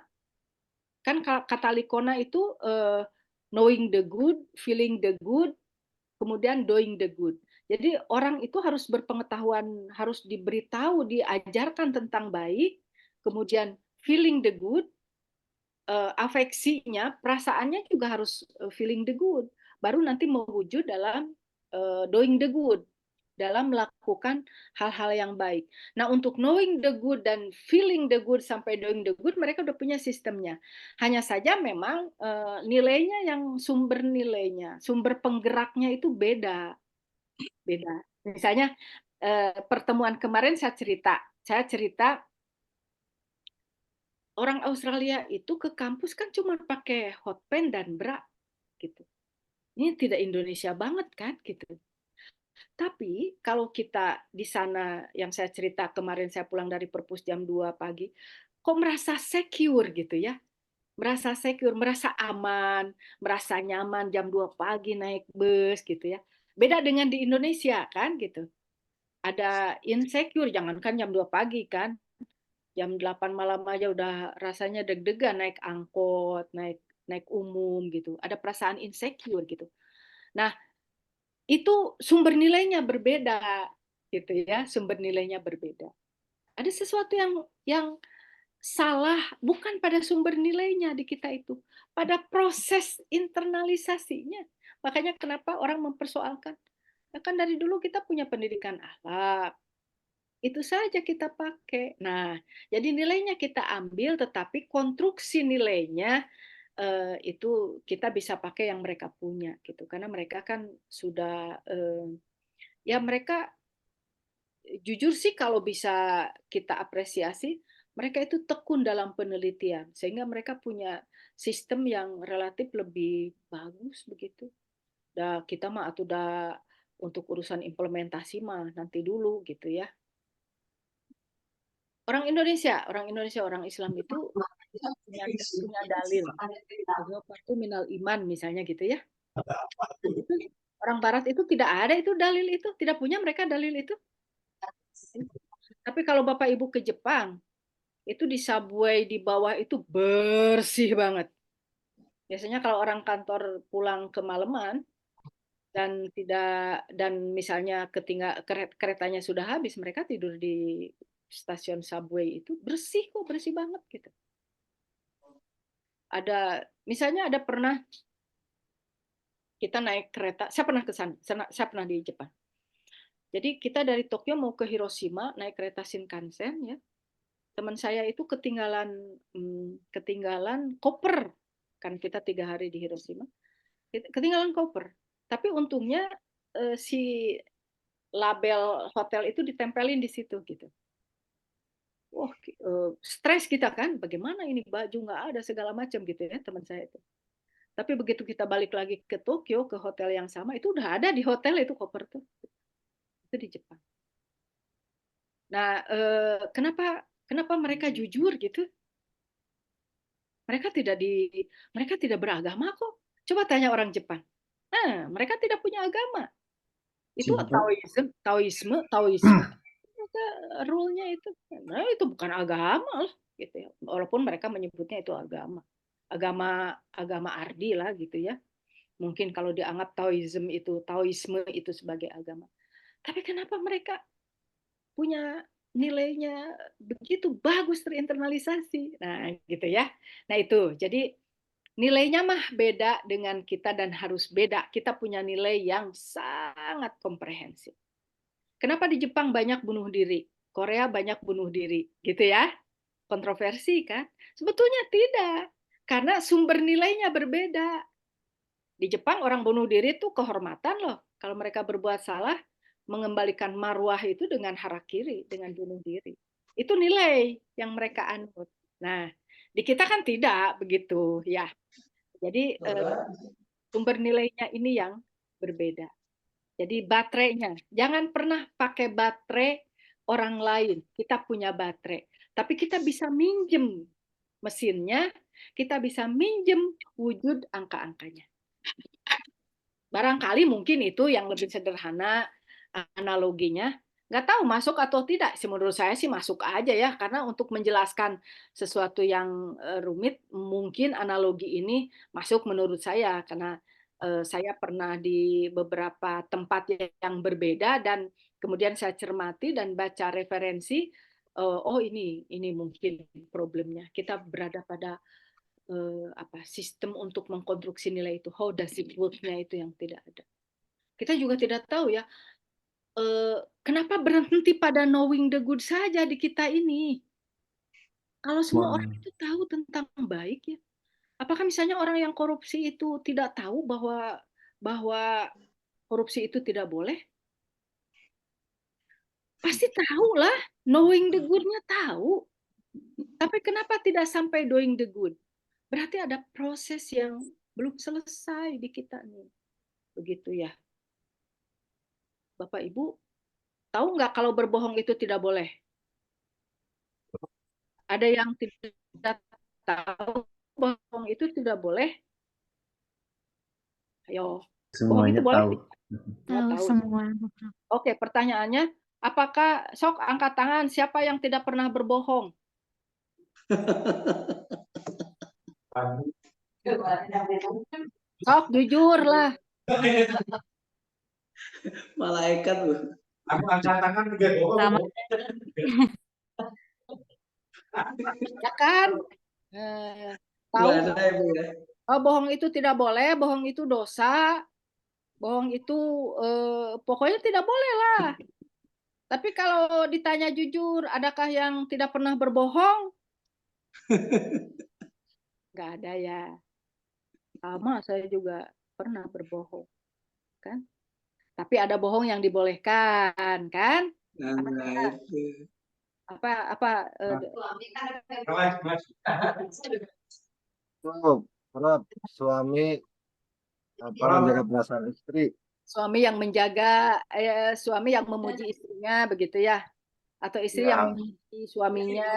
Kan kata Likona itu knowing the good, feeling the good, kemudian doing the good. Jadi orang itu harus berpengetahuan, harus diberitahu, diajarkan tentang baik, kemudian feeling the good, afeksinya, perasaannya juga harus feeling the good. Baru nanti mewujud dalam doing the good, dalam melakukan hal-hal yang baik. Nah, untuk knowing the good dan feeling the good sampai doing the good, mereka udah punya sistemnya. Hanya saja memang nilainya yang sumber penggeraknya itu beda. Misalnya pertemuan kemarin saya cerita orang Australia itu ke kampus kan cuma pakai hot pen dan bra gitu. Ini tidak Indonesia banget kan gitu. Tapi kalau kita di sana, yang saya cerita kemarin saya pulang dari perpus jam 2 pagi, kok merasa secure gitu ya. Merasa secure, merasa aman, merasa nyaman jam 2 pagi naik bus gitu ya. Beda dengan di Indonesia kan gitu. Ada insecure, jangankan jam 2 pagi kan. Jam 8 malam aja udah rasanya deg-degan naik angkot, naik naik umum gitu. Ada perasaan insecure gitu. Nah, itu sumber nilainya berbeda gitu ya, sumber nilainya berbeda. Ada sesuatu yang salah bukan pada sumber nilainya di kita itu, pada proses internalisasinya. Makanya kenapa orang mempersoalkan, ya kan dari dulu kita punya pendidikan akhlak, itu saja kita pakai. Nah, jadi nilainya kita ambil, tetapi konstruksi nilainya itu kita bisa pakai yang mereka punya gitu, karena mereka kan sudah ya mereka jujur sih kalau bisa kita apresiasi, mereka itu tekun dalam penelitian, sehingga mereka punya sistem yang relatif lebih bagus begitu. Dah kita mah atau dah untuk urusan implementasi mah nanti dulu gitu ya. Orang Indonesia, orang Islam itu punya dalil. Itu minal iman misalnya gitu ya. Itu orang Barat itu tidak ada itu dalil itu, tidak punya mereka dalil itu. Tapi kalau Bapak Ibu ke Jepang, itu di subway di bawah itu bersih banget. Biasanya kalau orang kantor pulang kemalaman dan misalnya keretanya sudah habis, mereka tidur di stasiun subway itu bersih kok, bersih banget gitu. Misalnya ada pernah kita naik kereta, saya pernah ke sana, saya pernah di Jepang. Jadi kita dari Tokyo mau ke Hiroshima naik kereta Shinkansen ya. Teman saya itu ketinggalan koper, kan kita 3 hari di Hiroshima, ketinggalan koper. Tapi untungnya si label hotel itu ditempelin di situ gitu. Wah, stres kita kan, bagaimana ini baju nggak ada segala macam gitu ya teman saya itu. Tapi begitu kita balik lagi ke Tokyo ke hotel yang sama, itu udah ada di hotel itu koper tuh, itu di Jepang. Nah, kenapa mereka jujur gitu? Mereka tidak beragama kok. Coba tanya orang Jepang. Nah, mereka tidak punya agama. Itu Taoisme. Mereka rule-nya itu. Nah, itu bukan agama lah gitu ya. Walaupun mereka menyebutnya itu agama. Agama ardi lah gitu ya. Mungkin kalau dianggap Taoisme itu sebagai agama. Tapi kenapa mereka punya nilainya begitu bagus terinternalisasi? Nah, gitu ya. Nah, itu. Jadi nilainya mah beda dengan kita dan harus beda. Kita punya nilai yang sangat komprehensif. Kenapa di Jepang banyak bunuh diri? Korea banyak bunuh diri, gitu ya? Kontroversi kan? Sebetulnya tidak. Karena sumber nilainya berbeda. Di Jepang orang bunuh diri itu kehormatan loh. Kalau mereka berbuat salah, mengembalikan marwah itu dengan harakiri, dengan bunuh diri. Itu nilai yang mereka anut. Nah, di kita kan tidak begitu ya. Jadi sumber nilainya ini yang berbeda. Jadi baterainya, jangan pernah pakai baterai orang lain. Kita punya baterai, tapi kita bisa minjem mesinnya, kita bisa minjem wujud angka-angkanya. Barangkali mungkin itu yang lebih sederhana analoginya. Nggak tahu masuk atau tidak. Menurut saya sih masuk aja ya, karena untuk menjelaskan sesuatu yang rumit, mungkin analogi ini masuk menurut saya, karena saya pernah di beberapa tempat yang berbeda dan kemudian saya cermati dan baca referensi. Oh ini mungkin problemnya. Kita berada pada sistem untuk mengkonstruksi nilai itu, how does it work-nya itu yang tidak ada. Kita juga tidak tahu ya, kenapa berhenti pada knowing the good saja di kita ini. Kalau semua orang itu tahu tentang baik ya, apakah misalnya orang yang korupsi itu tidak tahu bahwa korupsi itu tidak boleh? Pasti tahu lah, knowing the good-nya tahu. Tapi kenapa tidak sampai doing the good? Berarti ada proses yang belum selesai di kita nih. Begitu ya. Bapak Ibu, tahu nggak kalau berbohong itu tidak boleh? Ada yang tidak tahu bohong itu tidak boleh? Ayo, bohong itu Semuanya boleh? tahu. Tahu semua. Oke, pertanyaannya, apakah sok angkat tangan siapa yang tidak pernah berbohong? Sok jujur lah. Malaikat Bu. Aku angkat tangan juga Sama. Ya kan? Tahu Nggak ada ya Bu ya. bohong itu tidak boleh, bohong itu dosa, bohong itu pokoknya tidak boleh lah. Tapi kalau ditanya jujur, adakah yang tidak pernah berbohong? Nggak ada ya. Sama saya juga pernah berbohong, kan? Tapi ada bohong yang dibolehkan, kan? Nah, itu. Apa Prof, suami menjaga perasaan istri. suami yang menjaga, suami yang memuji istrinya, begitu ya? Atau istri Ya. yang memuji suaminya?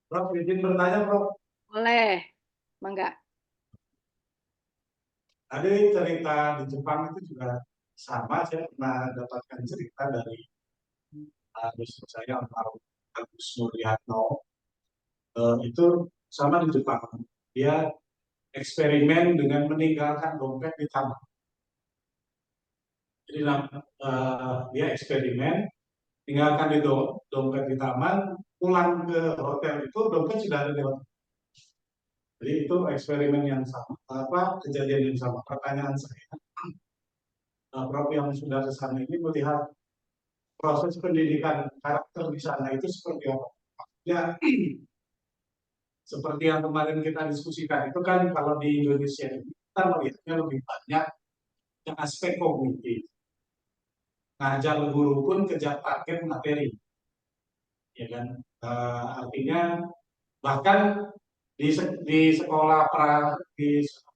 Prof, izin bertanya, Prof. Boleh, mangga. Tadi cerita di Jepang itu juga sama, saya pernah dapatkan cerita dari dosen saya, almarhum Agus Nurdiatno. Itu sama di Jepang. Dia eksperimen dengan meninggalkan dompet di taman. Jadi dia eksperimen tinggalkan di dompet di taman, pulang ke hotel itu dompet sudah ada di hotel. Jadi itu eksperimen yang sama, kejadian yang sama. Pertanyaan saya, Prof yang sudah ke sana ini melihat proses pendidikan karakter di sana itu seperti apa? Maksudnya seperti yang kemarin kita diskusikan itu kan kalau di Indonesia ini kita melihatnya lebih banyak yang aspek kognitif. Ngajar guru pun kejar target materi, ya kan? Artinya bahkan di sekolah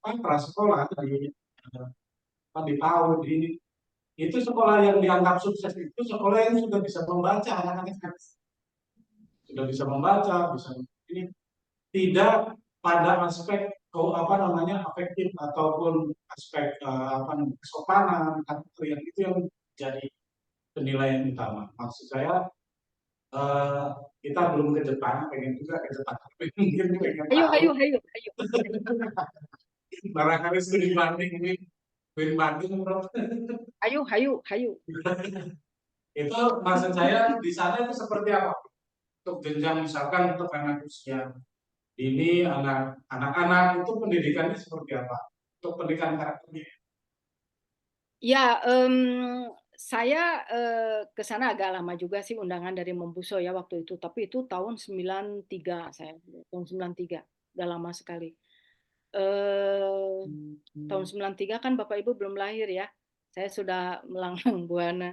prasekolah di PAUD ini itu sekolah yang dianggap sukses itu sekolah yang sudah bisa membaca anak-anak sudah bisa membaca, bisa ini tidak pada aspek afektif ataupun aspek kesopanan atau yang itu yang jadi penilaian utama. Maksud saya kita belum ke Jepang, pengen juga ke Jepang. Mungkin pengen Ayo. barangkali studi banding ini, studi banding, Bro. Ayo. Itu maksud saya di sana itu seperti apa? Untuk jenjang misalkan untuk anak usia ini, anak-anak itu pendidikannya seperti apa? Untuk pendidikan karakternya. Ya, saya ke sana agak lama juga sih, undangan dari Membuso ya waktu itu. Tapi itu tahun 93 saya, tahun 93, udah lama sekali. Tahun 93 kan Bapak Ibu belum lahir ya. Saya sudah melanglang buana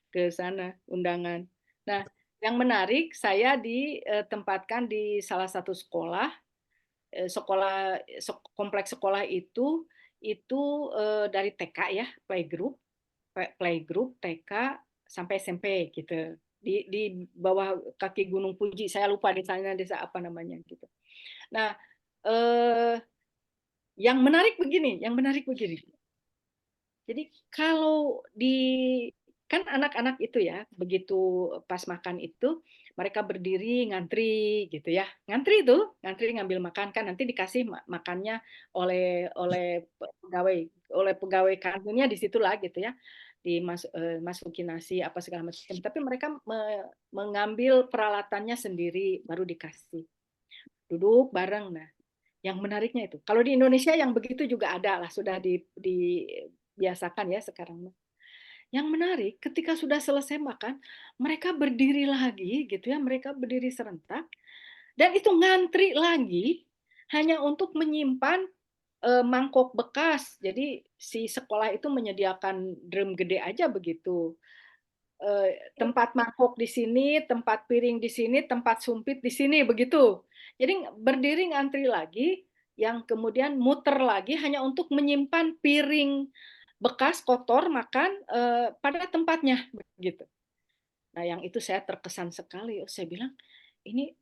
ke sana undangan. Nah, yang menarik saya ditempatkan di salah satu kompleks sekolah itu dari TK ya, playgroup TK sampai SMP gitu. Di bawah kaki Gunung Fuji, saya lupa desanya desa apa namanya gitu. Nah, yang menarik begini. Jadi kalau kan anak-anak itu ya, begitu pas makan itu mereka berdiri ngantri gitu ya. Ngantri ngambil makan kan nanti dikasih makannya oleh pegawai kantinnya di situlah gitu ya. Dimasukin nasi apa segala macam. Tapi mereka mengambil peralatannya sendiri baru dikasih. Duduk bareng. Nah, yang menariknya itu, kalau di Indonesia yang begitu juga ada lah, sudah dibiasakan ya sekarang. Yang menarik, ketika sudah selesai makan, mereka berdiri lagi, gitu ya, mereka berdiri serentak, dan itu ngantri lagi hanya untuk menyimpan mangkok bekas. Jadi si sekolah itu menyediakan drum gede aja begitu. Tempat mangkok di sini, tempat piring di sini, tempat sumpit di sini, begitu. Jadi berdiri ngantri lagi, yang kemudian muter lagi hanya untuk menyimpan piring bekas kotor makan pada tempatnya, begitu. Nah, yang itu saya terkesan sekali. Saya bilang, ini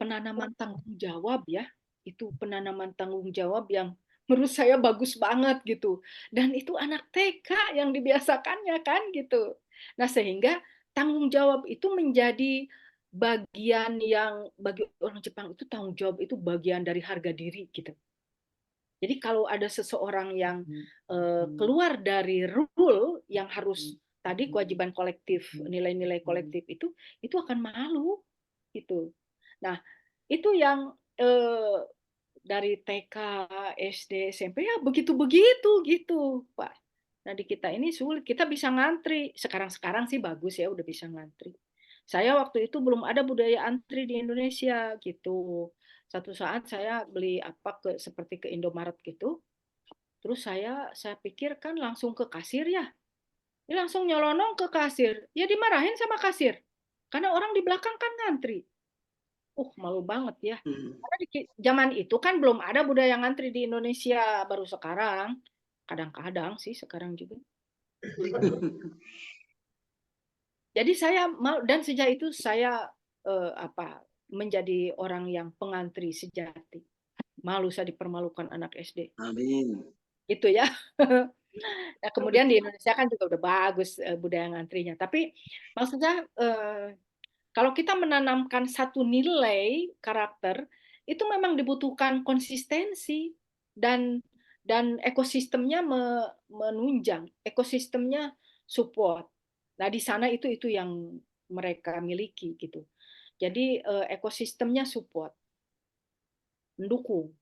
penanaman tanggung jawab ya. Itu penanaman tanggung jawab yang menurut saya bagus banget gitu. Dan itu anak TK yang dibiasakannya kan gitu. Nah, sehingga tanggung jawab itu menjadi bagian yang bagi orang Jepang itu tanggung jawab itu bagian dari harga diri gitu. Jadi kalau ada seseorang yang keluar dari rule yang harus tadi kewajiban kolektif, nilai-nilai kolektif itu akan malu gitu. Nah, itu yang dari TK, SD, SMP ya begitu-begitu gitu, Pak. Nah, di kita ini sulit, kita bisa ngantri. Sekarang-sekarang sih bagus ya udah bisa ngantri. Saya waktu itu belum ada budaya antri di Indonesia gitu. Satu saat saya beli apa seperti ke Indomaret gitu. Terus saya pikir kan langsung ke kasir ya. Ini langsung nyelonong ke kasir. Ya dimarahin sama kasir. Karena orang di belakang kan ngantri. Malu banget ya. Karena di zaman itu kan belum ada budaya ngantri di Indonesia, baru sekarang. Kadang-kadang sih sekarang juga. Jadi saya mau, dan sejak itu saya menjadi orang yang pengantri sejati. Malu saya dipermalukan anak SD. Amin. Itu ya. Nah, kemudian di Indonesia kan juga udah bagus budaya ngantrinya. Tapi maksudnya kalau kita menanamkan satu nilai karakter itu memang dibutuhkan konsistensi dan ekosistemnya menunjang, ekosistemnya support. Nah, di sana itu yang mereka miliki gitu. Jadi ekosistemnya support, mendukung.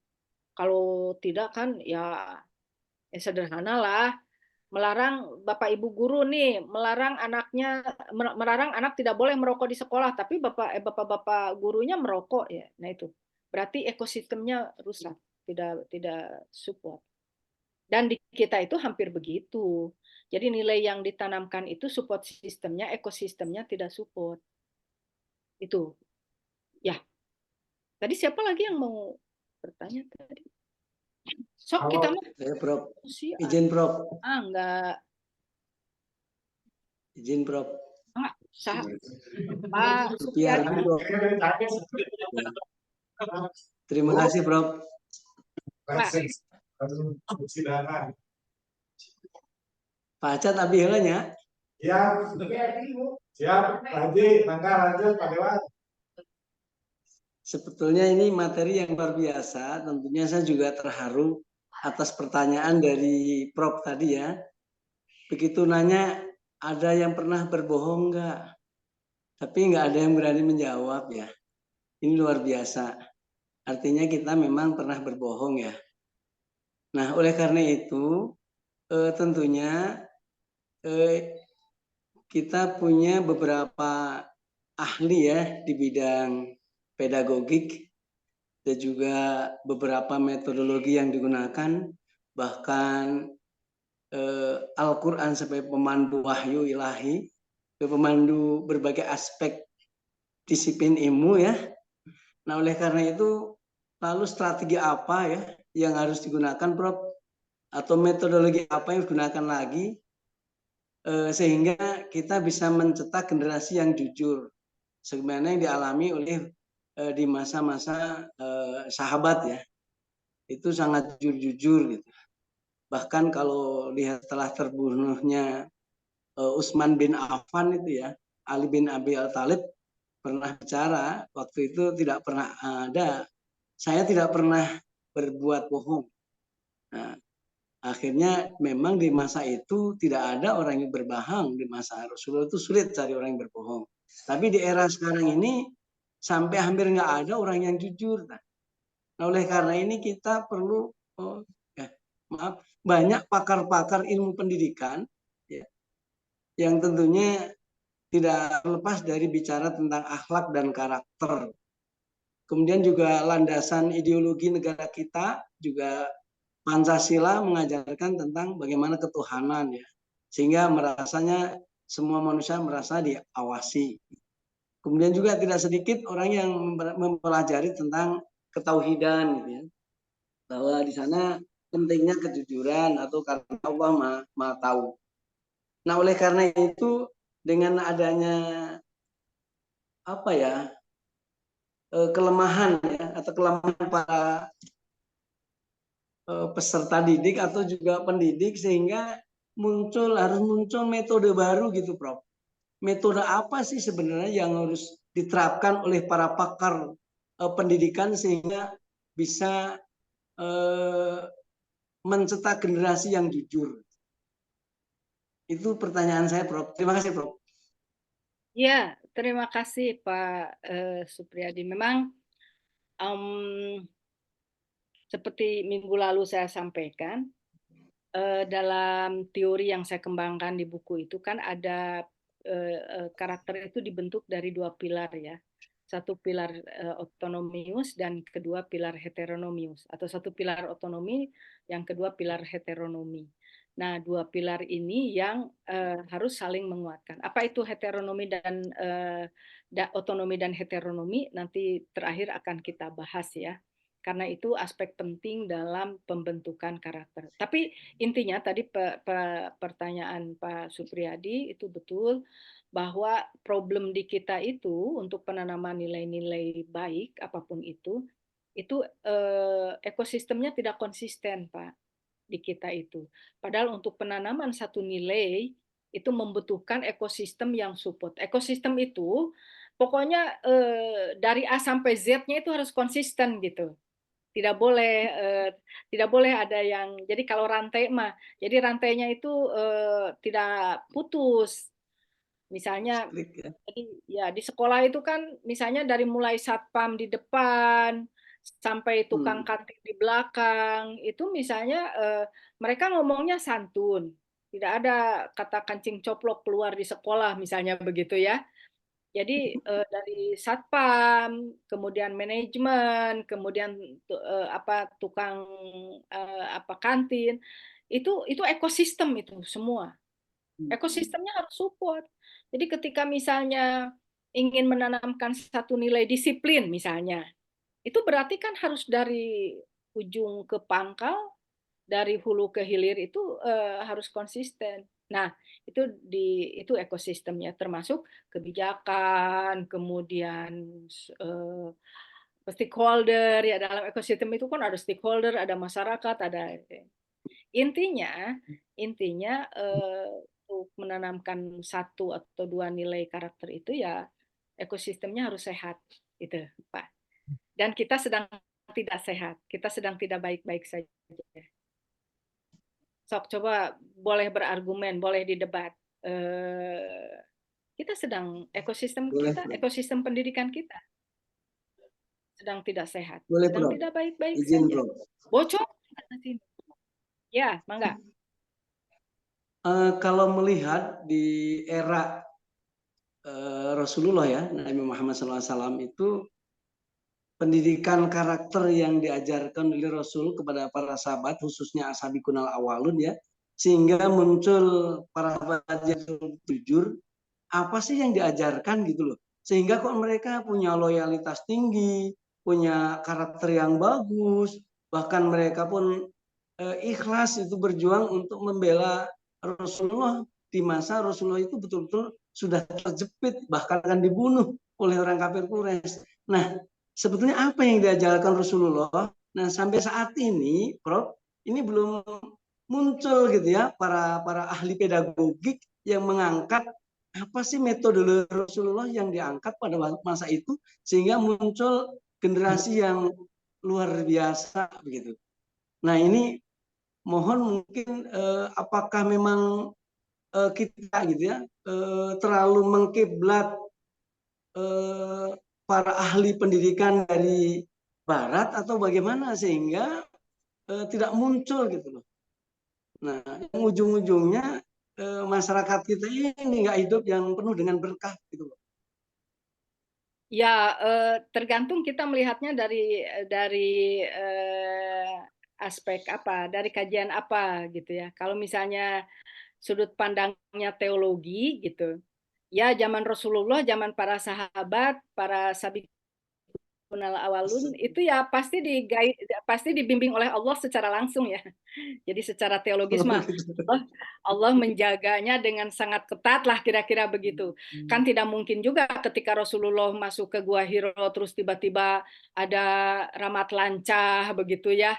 Kalau tidak kan ya sederhana lah, melarang bapak ibu guru nih, melarang anak tidak boleh merokok di sekolah, tapi bapak gurunya merokok ya. Nah itu berarti ekosistemnya rusak, tidak support. Dan di kita itu hampir begitu. Jadi nilai yang ditanamkan itu support sistemnya, ekosistemnya tidak support. Itu. Ya. Tadi siapa lagi yang mau bertanya tadi? Sok kita mau. Saya Prof. Izin Prof. Enggak. Izin Prof. Enggak. Pak Rupiah, Prof. Terima kasih Prof. Silakan. Pak Acat abi heulanya. Ya, siap. Lanjut Pak Dewan. Sebetulnya ini materi yang luar biasa. Tentunya saya juga terharu atas pertanyaan dari Prof tadi ya. Begitu nanya, ada yang pernah berbohong nggak? Tapi nggak ada yang berani menjawab ya. Ini luar biasa. Artinya kita memang pernah berbohong ya. Nah, oleh karena itu tentunya kita punya beberapa ahli ya di bidang pedagogik dan juga beberapa metodologi yang digunakan, bahkan Al-Quran sebagai pemandu wahyu ilahi, pemandu berbagai aspek disiplin ilmu ya. Nah, oleh karena itu lalu strategi apa ya yang harus digunakan Prof? Atau metodologi apa yang digunakan lagi sehingga kita bisa mencetak generasi yang jujur sebagaimana yang dialami oleh di masa-masa sahabat ya, itu sangat jujur gitu. Bahkan kalau lihat setelah terbunuhnya Utsman bin Affan itu ya, Ali bin Abi Thalib pernah bicara waktu itu, tidak pernah ada, saya tidak pernah berbuat bohong. Nah, akhirnya memang di masa itu tidak ada orang yang berbohong. Di masa Rasulullah itu sulit cari orang yang berbohong. Tapi di era sekarang ini sampai hampir nggak ada orang yang jujur. Nah, oleh karena ini kita perlu banyak pakar-pakar ilmu pendidikan ya, yang tentunya tidak lepas dari bicara tentang akhlak dan karakter. Kemudian juga landasan ideologi negara kita juga Pancasila mengajarkan tentang bagaimana ketuhanan ya, sehingga merasanya semua manusia merasa diawasi. Kemudian juga tidak sedikit orang yang mempelajari tentang ketauhidan gitu ya, bahwa di sana pentingnya kejujuran atau karena Allah maha tahu. Nah, oleh karena itu dengan adanya apa ya kelemahan ya, atau kelemahan para peserta didik atau juga pendidik, sehingga harus muncul metode baru gitu Prof. Metode apa sih sebenarnya yang harus diterapkan oleh para pakar pendidikan sehingga bisa mencetak generasi yang jujur? Itu pertanyaan saya, Prof. Terima kasih, Prof. Ya, terima kasih Pak Supriyadi. Memang seperti minggu lalu saya sampaikan, dalam teori yang saya kembangkan di buku itu kan ada karakter itu dibentuk dari dua pilar ya. Satu pilar autonomius dan kedua pilar heteronomius, atau satu pilar otonomi, yang kedua pilar heteronomi. Nah, dua pilar ini yang harus saling menguatkan. Apa itu heteronomi dan otonomi dan heteronomi? Nanti terakhir akan kita bahas ya. Karena itu aspek penting dalam pembentukan karakter. Tapi intinya tadi pertanyaan Pak Supriyadi itu betul, bahwa problem di kita itu untuk penanaman nilai-nilai baik apapun itu ekosistemnya tidak konsisten Pak di kita itu. Padahal untuk penanaman satu nilai itu membutuhkan ekosistem yang support. Ekosistem itu pokoknya dari A sampai Z-nya itu harus konsisten gitu. Tidak boleh ada yang, jadi kalau rantai mah, jadi rantainya itu tidak putus. Misalnya jadi ya di sekolah itu kan misalnya dari mulai satpam di depan sampai tukang kantin di belakang itu misalnya mereka ngomongnya santun, tidak ada kata kancing coplok keluar di sekolah misalnya begitu ya. Jadi dari satpam, kemudian manajemen, kemudian tukang kantin, itu ekosistem itu semua. Ekosistemnya harus support. Jadi ketika misalnya ingin menanamkan satu nilai disiplin misalnya, itu berarti kan harus dari ujung ke pangkal, dari hulu ke hilir itu harus konsisten. Nah, itu ekosistemnya termasuk kebijakan, kemudian stakeholder ya, dalam ekosistem itu kan ada stakeholder, ada masyarakat, ada intinya untuk menanamkan satu atau dua nilai karakter itu ya ekosistemnya harus sehat itu, Pak. Dan kita sedang tidak sehat, kita sedang tidak baik-baik saja. Sok coba boleh berargumen, boleh didebat. Kita sedang ekosistem pendidikan kita sedang tidak sehat, Boleh, sedang Prof. tidak baik-baik Izin, saja. Prof. Bocor. Ya, mangga. Kalau melihat di era Rasulullah ya, Nabi Muhammad SAW itu pendidikan karakter yang diajarkan oleh Rasul kepada para sahabat, khususnya ashabikun al-awalun ya, sehingga muncul para sahabat yang jujur, apa sih yang diajarkan gitu loh, sehingga kok mereka punya loyalitas tinggi, punya karakter yang bagus, bahkan mereka pun ikhlas itu berjuang untuk membela Rasulullah di masa Rasulullah itu betul-betul sudah terjepit, bahkan akan dibunuh oleh orang kafir Quraisy. Nah, sebetulnya apa yang diajarkan Rasulullah? Nah, sampai saat ini, Prof, ini belum muncul gitu ya para ahli pedagogik yang mengangkat apa sih metode Rasulullah yang diangkat pada masa itu sehingga muncul generasi yang luar biasa begitu. Nah, ini mohon mungkin apakah memang kita gitu ya terlalu mengkiblat para ahli pendidikan dari barat atau bagaimana sehingga tidak muncul gitu loh. Nah, yang ujung-ujungnya masyarakat kita ini nggak hidup yang penuh dengan berkah gitu loh. Ya, tergantung kita melihatnya dari aspek apa, dari kajian apa gitu ya. Kalau misalnya sudut pandangnya teologi gitu, ya zaman Rasulullah, zaman para sahabat, para sahabat awalun itu ya pasti dibimbing oleh Allah secara langsung ya. Jadi secara teologis mah Allah menjaganya dengan sangat ketat lah kira-kira begitu. Kan tidak mungkin juga ketika Rasulullah masuk ke Gua Hiro terus tiba-tiba ada ramat lancah begitu ya.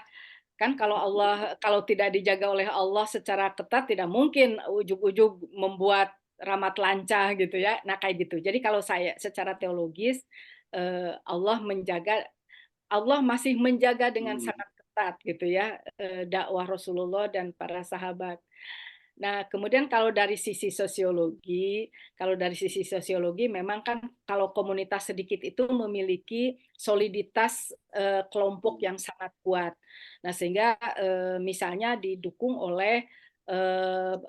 Kan kalau tidak dijaga oleh Allah secara ketat tidak mungkin ujug-ujug membuat ramat lancar gitu ya. Nah kayak gitu. Jadi kalau saya secara teologis Allah masih menjaga dengan sangat ketat gitu ya dakwah Rasulullah dan para sahabat. Nah, kemudian kalau dari sisi sosiologi memang kan kalau komunitas sedikit itu memiliki soliditas kelompok yang sangat kuat. Nah, sehingga misalnya didukung oleh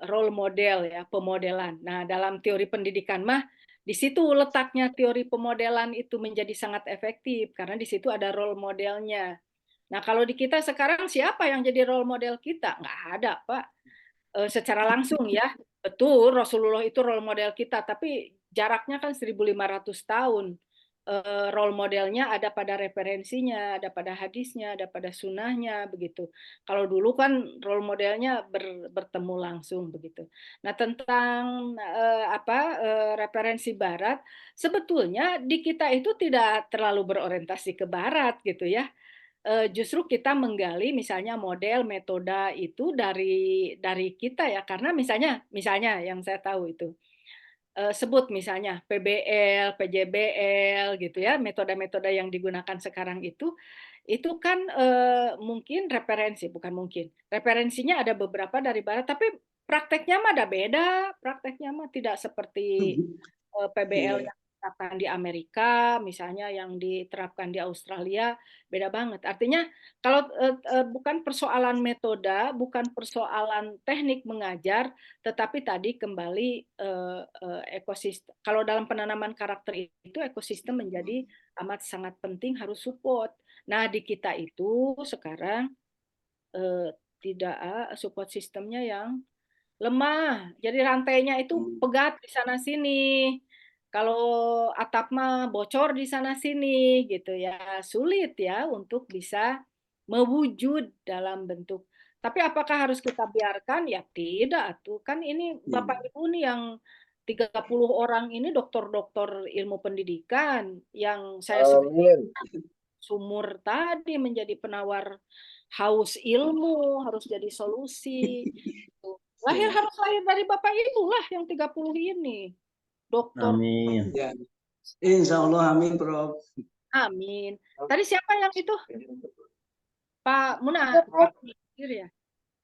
role model ya, pemodelan. Nah, dalam teori pendidikan mah di situ letaknya teori pemodelan itu menjadi sangat efektif karena di situ ada role modelnya. Nah, kalau di kita sekarang siapa yang jadi role model kita? Nggak ada, Pak. Secara langsung ya, betul Rasulullah itu role model kita, tapi jaraknya kan 1.500 tahun. Role modelnya ada pada referensinya, ada pada hadisnya, ada pada sunnahnya begitu. Kalau dulu kan role modelnya bertemu langsung begitu. Nah tentang referensi Barat, sebetulnya di kita itu tidak terlalu berorientasi ke Barat gitu ya. Justru kita menggali misalnya model metode itu dari kita ya karena misalnya yang saya tahu itu sebut misalnya PBL, PJBL gitu ya, metode-metode yang digunakan sekarang itu kan mungkin referensinya ada beberapa dari Barat, tapi prakteknya mah ada beda, prakteknya mah tidak seperti PBL yang diterapkan di Amerika, misalnya yang diterapkan di Australia, beda banget. Artinya kalau bukan persoalan metode, bukan persoalan teknik mengajar, tetapi tadi kembali ekosistem. Kalau dalam penanaman karakter itu ekosistem menjadi amat sangat penting, harus support. Nah di kita itu sekarang tidak support sistemnya yang lemah. Jadi rantainya itu pegat di sana sini. Kalau atap mah bocor di sana sini gitu ya. Sulit ya untuk bisa mewujud dalam bentuk. Tapi apakah harus kita biarkan? Ya tidak tuh. Kan ini Bapak Ibu nih yang 30 orang ini dokter-dokter ilmu pendidikan yang saya sebut Amin. sumur tadi menjadi penawar haus ilmu, harus jadi solusi. Harus lahir dari Bapak Ibu lah yang 30 ini. Dokter. Amin. Ya. Insya Allah amin, Prof. Amin. Tadi siapa yang itu? Pak Munah. Ya.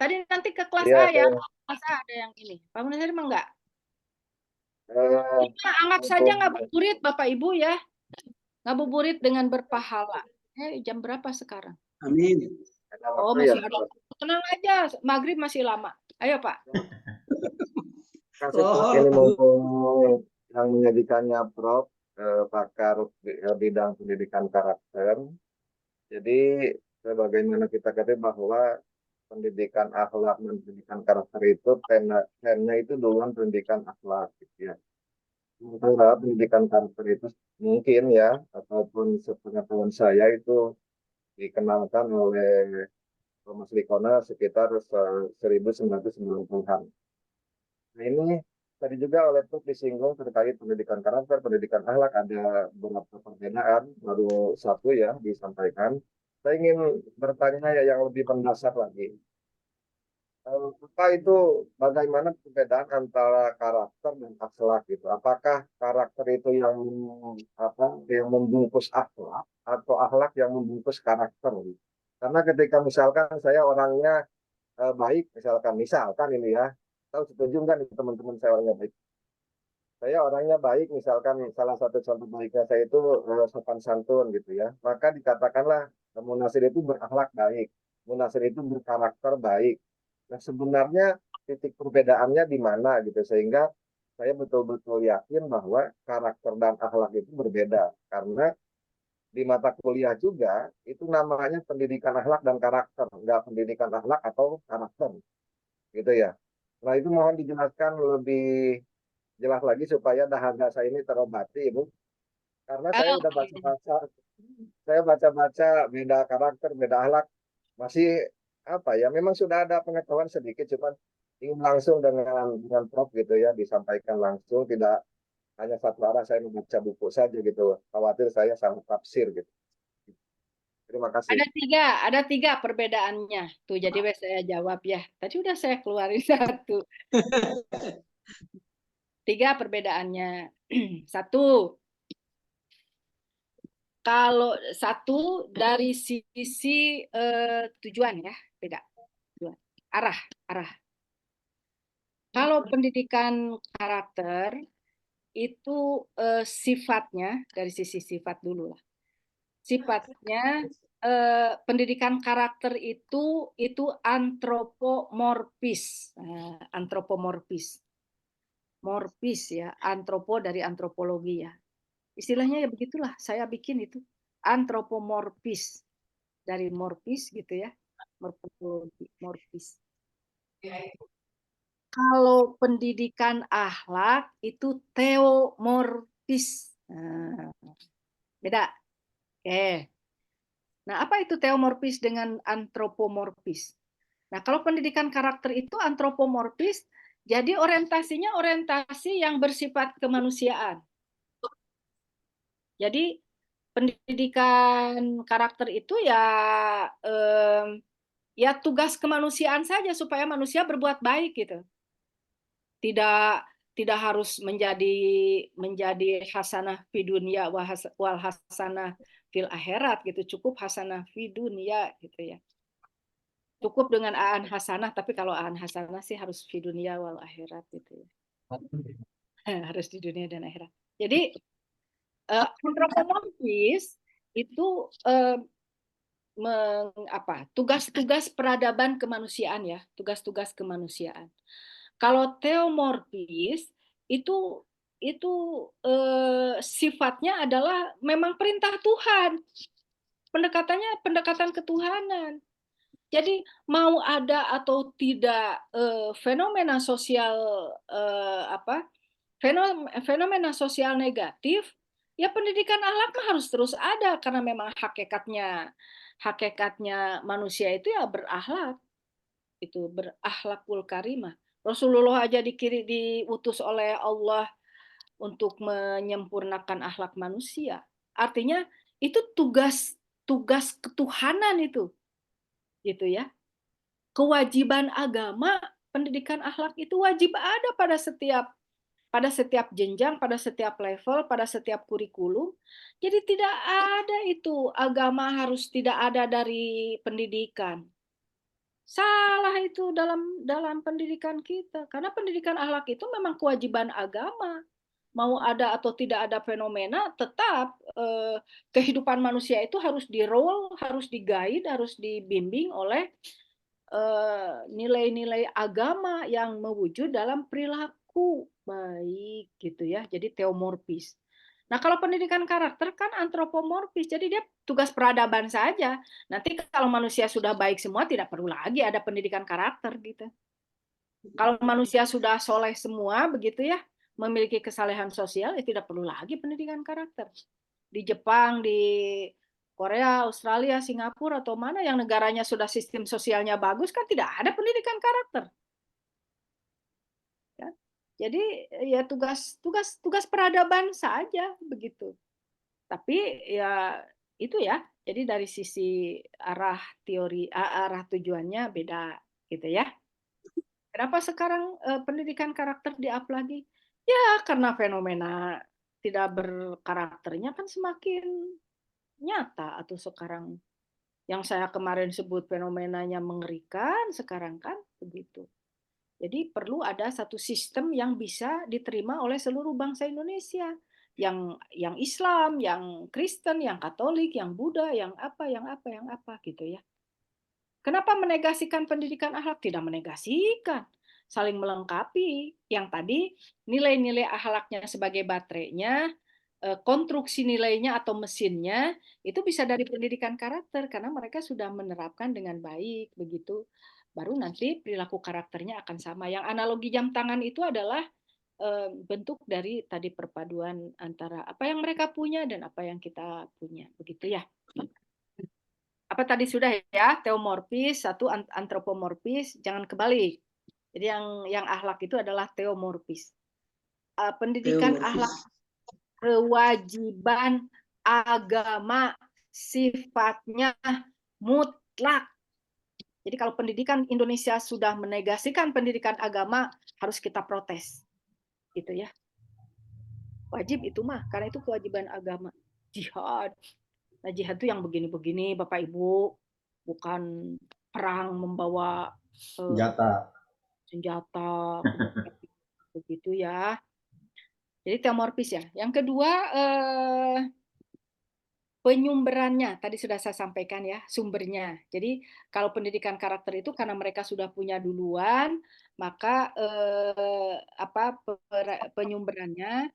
Tadi nanti ke kelas A ya. Kelas A ada yang ini. Pak Munah tadi mah enggak? Anggap saja ngabuburit Bapak Ibu ya. Ngabuburit dengan berpahala. Jam berapa sekarang? Amin. Oh, masih ada. Tenang aja, maghrib masih lama. Ayo Pak. Kasih ini mumpung yang menjadikannya Prof pakar bidang pendidikan karakter. Jadi sebagaimana kita katakan bahwa pendidikan akhlak dan pendidikan karakter itu trendnya itu duluan pendidikan akhlak gitu ya. Sementara pendidikan karakter itu mungkin ya ataupun sepengetahuan saya itu dikenalkan oleh Thomas Likona sekitar 1990-an. Nah ini tadi juga oleh Prof disinggung terkait pendidikan karakter, pendidikan akhlak ada beberapa perbedaan, baru satu ya disampaikan. Saya ingin bertanya ya yang lebih mendasar lagi. Apa itu bagaimana perbedaan antara karakter dan akhlak gitu? Apakah karakter itu yang membungkus akhlak atau akhlak yang membungkus karakter? Gitu? Karena ketika misalkan saya orangnya baik, misalkan ini ya, tahu setuju nggak nih teman-teman saya orangnya baik? Saya orangnya baik, misalkan salah satu contoh baiknya saya itu sopan santun gitu ya. Maka dikatakanlah Munasir itu berakhlak baik, Munasir itu berkarakter baik. Nah sebenarnya titik perbedaannya di mana gitu sehingga saya betul-betul yakin bahwa karakter dan akhlak itu berbeda karena di mata kuliah juga itu namanya pendidikan akhlak dan karakter, nggak pendidikan akhlak atau karakter gitu ya. Nah itu mohon dijelaskan lebih jelas lagi supaya dahaga saya ini terobati Ibu. Karena saya udah baca-baca beda karakter, beda akhlak masih memang sudah ada pengetahuan sedikit cuman ingin langsung dengan Prof gitu ya disampaikan langsung tidak hanya satu arah saya membaca buku saja gitu khawatir saya salah tafsir gitu. Terima kasih. Ada tiga perbedaannya tuh jadi saya jawab ya tadi udah saya keluarin satu. Tiga perbedaannya. Satu, kalau satu dari sisi tujuan ya, beda. Tujuan. Arah. Kalau pendidikan karakter itu sifatnya, dari sisi sifat dulu lah. Sifatnya pendidikan karakter itu antropomorfis. Antropomorfis. Morfis ya, antropo dari antropologi ya. Istilahnya ya begitulah, saya bikin itu. Antropomorfis. Dari morfis gitu ya. Morfis. Kalau pendidikan akhlak itu teomorfis. Nah, beda. Oke. Nah, apa itu teomorfis dengan antropomorfis? Nah, kalau pendidikan karakter itu antropomorfis, jadi orientasinya orientasi yang bersifat kemanusiaan. Jadi pendidikan karakter itu ya tugas kemanusiaan saja supaya manusia berbuat baik gitu. Tidak harus menjadi hasanah fi dunya wal hasanah fil akhirat gitu. Cukup hasanah fi dunya gitu ya. Cukup dengan aan hasanah, tapi kalau aan hasanah sih harus fi dunya wal akhirat gitu ya. Harus di dunia dan akhirat. Jadi antropomorfis itu tugas-tugas peradaban kemanusiaan ya, tugas-tugas kemanusiaan. Kalau teomorfis itu sifatnya adalah memang perintah Tuhan. Pendekatannya pendekatan ketuhanan. Jadi mau ada atau tidak fenomena sosial fenomena sosial negatif, ya pendidikan akhlak harus terus ada karena memang hakikatnya manusia itu ya berakhlak. Itu berakhlakul karimah. Rasulullah aja diutus oleh Allah untuk menyempurnakan akhlak manusia. Artinya itu tugas ketuhanan itu. Gitu ya. Kewajiban agama, pendidikan akhlak itu wajib ada pada setiap jenjang, pada setiap level, pada setiap kurikulum. Jadi tidak ada itu agama harus tidak ada dari pendidikan. Salah itu dalam pendidikan kita. Karena pendidikan akhlak itu memang kewajiban agama. Mau ada atau tidak ada fenomena, tetap kehidupan manusia itu harus di-roll, harus di-guide, harus dibimbing oleh nilai-nilai agama yang mewujud dalam perilaku baik gitu ya. Jadi teomorfis. Nah, kalau pendidikan karakter kan antropomorfis, jadi dia tugas peradaban saja. Nanti kalau manusia sudah baik semua, tidak perlu lagi ada pendidikan karakter gitu. Kalau manusia sudah soleh semua, begitu ya, memiliki kesalehan sosial, ya tidak perlu lagi pendidikan karakter. Di Jepang, di Korea, Australia, Singapura, atau mana yang negaranya sudah sistem sosialnya bagus, kan tidak ada pendidikan karakter. Jadi ya tugas peradaban saja begitu. Tapi ya itu ya. Jadi dari sisi arah tujuannya beda gitu ya. Kenapa sekarang pendidikan karakter di-up lagi? Ya karena fenomena tidak berkarakternya kan semakin nyata atau sekarang yang saya kemarin sebut fenomenanya mengerikan sekarang kan begitu. Jadi perlu ada satu sistem yang bisa diterima oleh seluruh bangsa Indonesia, yang Islam, yang Kristen, yang Katolik, yang Buddha, yang apa gitu ya. Kenapa menegasikan pendidikan akhlak? Tidak menegasikan, saling melengkapi. Yang tadi nilai-nilai akhlaknya sebagai baterainya, konstruksi nilainya atau mesinnya itu bisa dari pendidikan karakter karena mereka sudah menerapkan dengan baik begitu. Baru nanti perilaku karakternya akan sama. Yang analogi jam tangan itu adalah bentuk dari tadi perpaduan antara apa yang mereka punya dan apa yang kita punya, begitu ya. Apa tadi sudah ya, teomorfis, satu antropomorfis, jangan kebalik. Jadi yang akhlak itu adalah teomorfis. Pendidikan akhlak kewajiban agama sifatnya mutlak. Jadi kalau pendidikan Indonesia sudah menegasikan pendidikan agama, harus kita protes. gitu ya. Wajib itu mah, karena itu kewajiban agama. Jihad. Nah, jihad itu yang begini-begini, Bapak Ibu, bukan perang membawa senjata, kemudian begitu ya. Jadi teomorfis ya. Yang kedua, penyumberannya tadi sudah saya sampaikan ya, sumbernya. Jadi kalau pendidikan karakter itu karena mereka sudah punya duluan, maka penyumberannya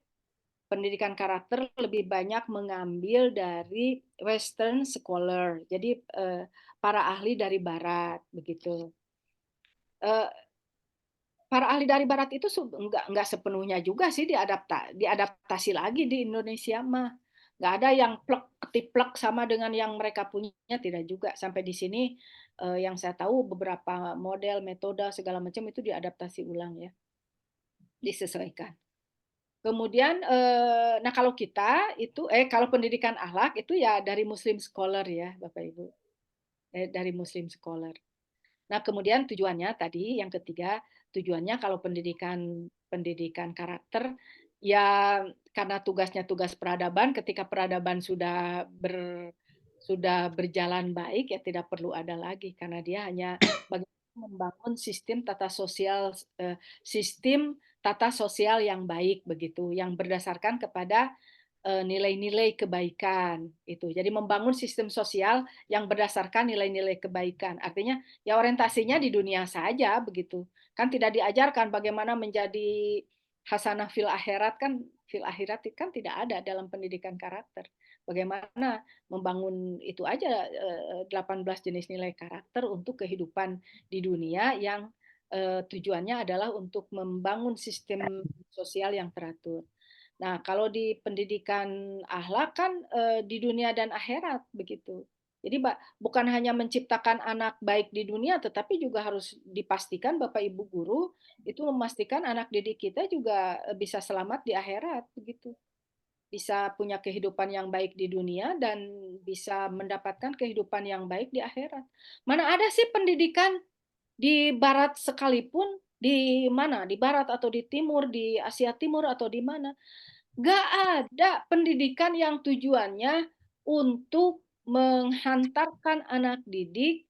pendidikan karakter lebih banyak mengambil dari Western scholar. Jadi para ahli dari Barat begitu. Para ahli dari Barat itu nggak sepenuhnya juga sih diadaptasi lagi di Indonesia mah. Nggak ada yang ketiplek sama dengan yang mereka punya, tidak juga. Sampai di sini yang saya tahu beberapa model, metode, segala macam itu diadaptasi ulang ya. Disesuaikan. Kemudian, nah kalau kita itu, kalau pendidikan akhlak itu ya dari Muslim scholar ya Bapak Ibu. Dari Muslim scholar. Nah, kemudian tujuannya tadi yang ketiga, tujuannya kalau pendidikan karakter ya karena tugasnya tugas peradaban, ketika peradaban sudah berjalan baik ya tidak perlu ada lagi karena dia hanya bagaimana membangun sistem tata sosial yang baik begitu, yang berdasarkan kepada nilai-nilai kebaikan itu. Jadi membangun sistem sosial yang berdasarkan nilai-nilai kebaikan. Artinya ya orientasinya di dunia saja begitu. Kan tidak diajarkan bagaimana menjadi hasanah fil akhirat kan tidak ada dalam pendidikan karakter. Bagaimana membangun itu aja 18 jenis nilai karakter untuk kehidupan di dunia yang tujuannya adalah untuk membangun sistem sosial yang teratur. Nah, kalau di pendidikan akhlak kan di dunia dan akhirat begitu. Jadi bukan hanya menciptakan anak baik di dunia, tetapi juga harus dipastikan Bapak Ibu guru itu memastikan anak didik kita juga bisa selamat di akhirat begitu. Bisa punya kehidupan yang baik di dunia dan bisa mendapatkan kehidupan yang baik di akhirat. Mana ada sih pendidikan di barat sekalipun, di mana? Di barat atau di timur, di Asia Timur atau di mana? Nggak ada pendidikan yang tujuannya untuk menghantarkan anak didik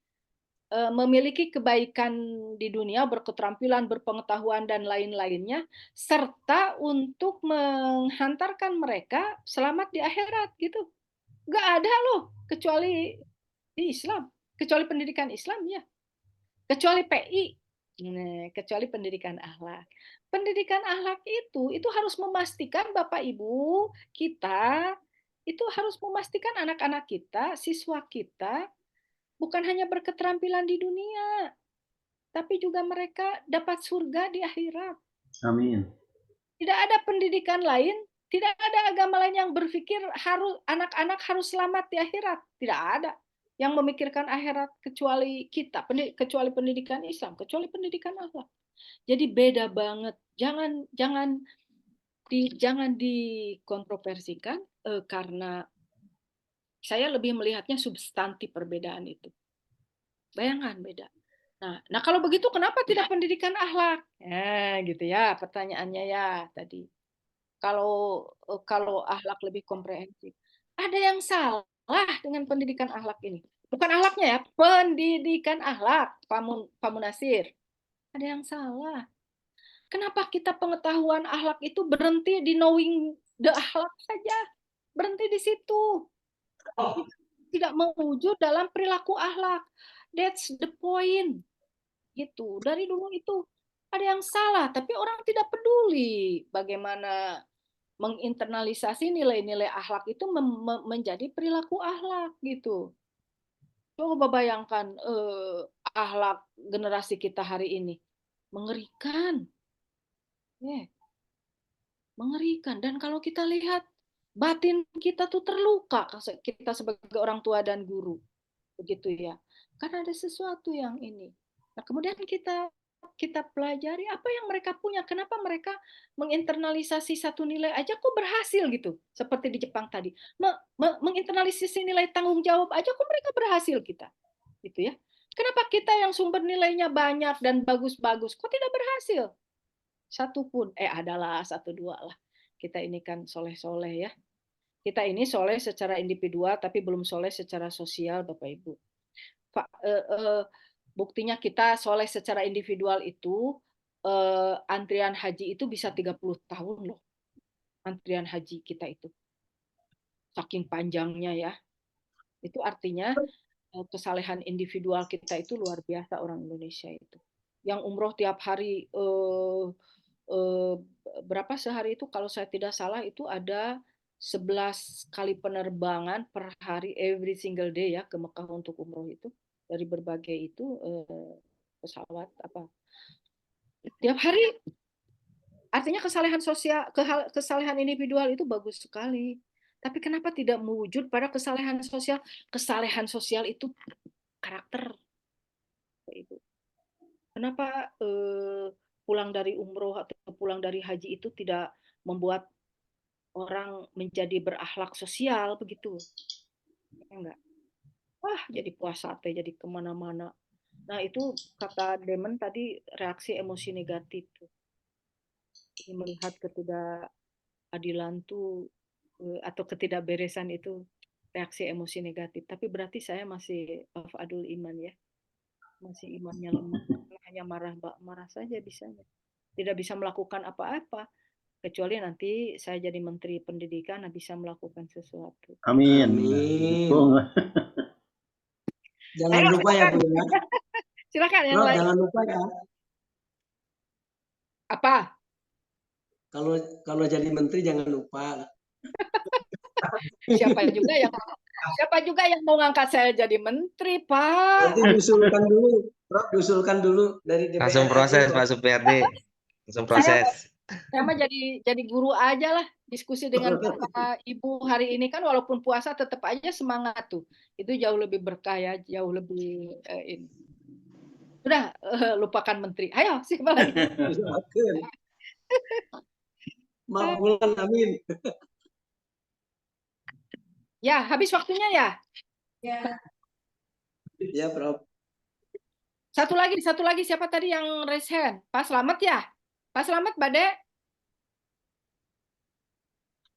memiliki kebaikan di dunia, berketerampilan, berpengetahuan, dan lain-lainnya, serta untuk menghantarkan mereka selamat di akhirat gitu. Nggak ada loh, kecuali di Islam, kecuali pendidikan Islam ya, kecuali PI. Nah, kecuali pendidikan akhlak. Pendidikan akhlak itu harus memastikan Bapak Ibu kita itu harus memastikan anak-anak kita, siswa kita bukan hanya berketerampilan di dunia, tapi juga mereka dapat surga di akhirat. Amin. Tidak ada pendidikan lain, tidak ada agama lain yang berpikir harus anak-anak harus selamat di akhirat. Tidak ada yang memikirkan akhirat kecuali kita, kecuali pendidikan Islam, kecuali pendidikan akhlak. Jadi beda banget. Jangan dikontroversikan karena saya lebih melihatnya substantif perbedaan itu. Bayangkan beda. Nah kalau begitu kenapa tidak pendidikan akhlak? Gitu ya pertanyaannya ya tadi. Kalau akhlak lebih komprehensif. Ada yang salah dengan pendidikan akhlak ini. Bukan akhlaknya ya, pendidikan akhlak, Pak Munasir. Ada yang salah. Kenapa kita pengetahuan akhlak itu berhenti di knowing the akhlak saja? Berhenti di situ. Tidak mewujud dalam perilaku akhlak. That's the point. Gitu. Dari dulu itu ada yang salah, tapi orang tidak peduli bagaimana menginternalisasi nilai-nilai akhlak itu menjadi perilaku akhlak gitu. Coba bayangkan akhlak generasi kita hari ini. Mengerikan. Mengerikan. Dan kalau kita lihat batin kita tuh terluka kita sebagai orang tua dan guru. Begitu ya. Karena ada sesuatu yang ini. Nah, kemudian kita pelajari apa yang mereka punya, kenapa mereka menginternalisasi satu nilai aja kok berhasil gitu, seperti di Jepang tadi, menginternalisasi nilai tanggung jawab aja kok mereka berhasil kita, gitu ya. Kenapa kita yang sumber nilainya banyak dan bagus-bagus kok tidak berhasil? Satu pun, adalah satu dua lah. Kita ini kan soleh-soleh ya. Kita ini soleh secara individual, tapi belum soleh secara sosial, Bapak Ibu. Buktinya kita soleh secara individual itu, antrian haji itu bisa 30 tahun loh. Antrian haji kita itu. Saking panjangnya ya. Itu artinya kesalehan individual kita itu luar biasa orang Indonesia itu. Yang umroh tiap hari berapa sehari itu kalau saya tidak salah itu ada 11 kali penerbangan per hari every single day ya ke Mekah untuk umroh itu dari berbagai itu pesawat apa tiap hari. Artinya kesalehan sosial, kesalehan individual itu bagus sekali. Tapi kenapa tidak mewujud pada kesalehan sosial? Kesalehan sosial itu karakter. Kenapa pulang dari umroh atau pulang dari haji itu tidak membuat orang menjadi berakhlak sosial begitu? Enggak. Wah, jadi puasa teh jadi kemana-mana. Nah itu kata Demen tadi reaksi emosi negatif tuh. Melihat ketidakadilan tuh atau ketidakberesan itu reaksi emosi negatif. Tapi berarti saya masih adul iman ya, masih imannya lemah, hanya marah saja bisanya, tidak bisa melakukan apa-apa kecuali nanti saya jadi menteri pendidikan bisa melakukan sesuatu. Amin. Amin. Jangan Ayo, lupa ya Bu ya. Silakan yang Bro, lain. jangan lupa ya. Apa? Kalau jadi menteri jangan lupa. Siapa juga yang mau ngangkat saya jadi menteri, Pak? Nanti diusulkan dulu, Prof, diusulkan dulu dari DPR. Langsung proses Pak Supriyadi. Langsung proses. Saya mah jadi guru aja lah, diskusi dengan Bapak Ibu hari ini kan walaupun puasa tetap aja semangat tuh. Itu jauh lebih berkah ya, jauh lebih ini. Udah lupakan menteri. Ayo siapa lagi? Makbulan, amin. Ya, habis waktunya ya. Ya, Prof. Satu lagi siapa tadi yang raise hand? Pak Slamet ya? Pak Slamet, Bade?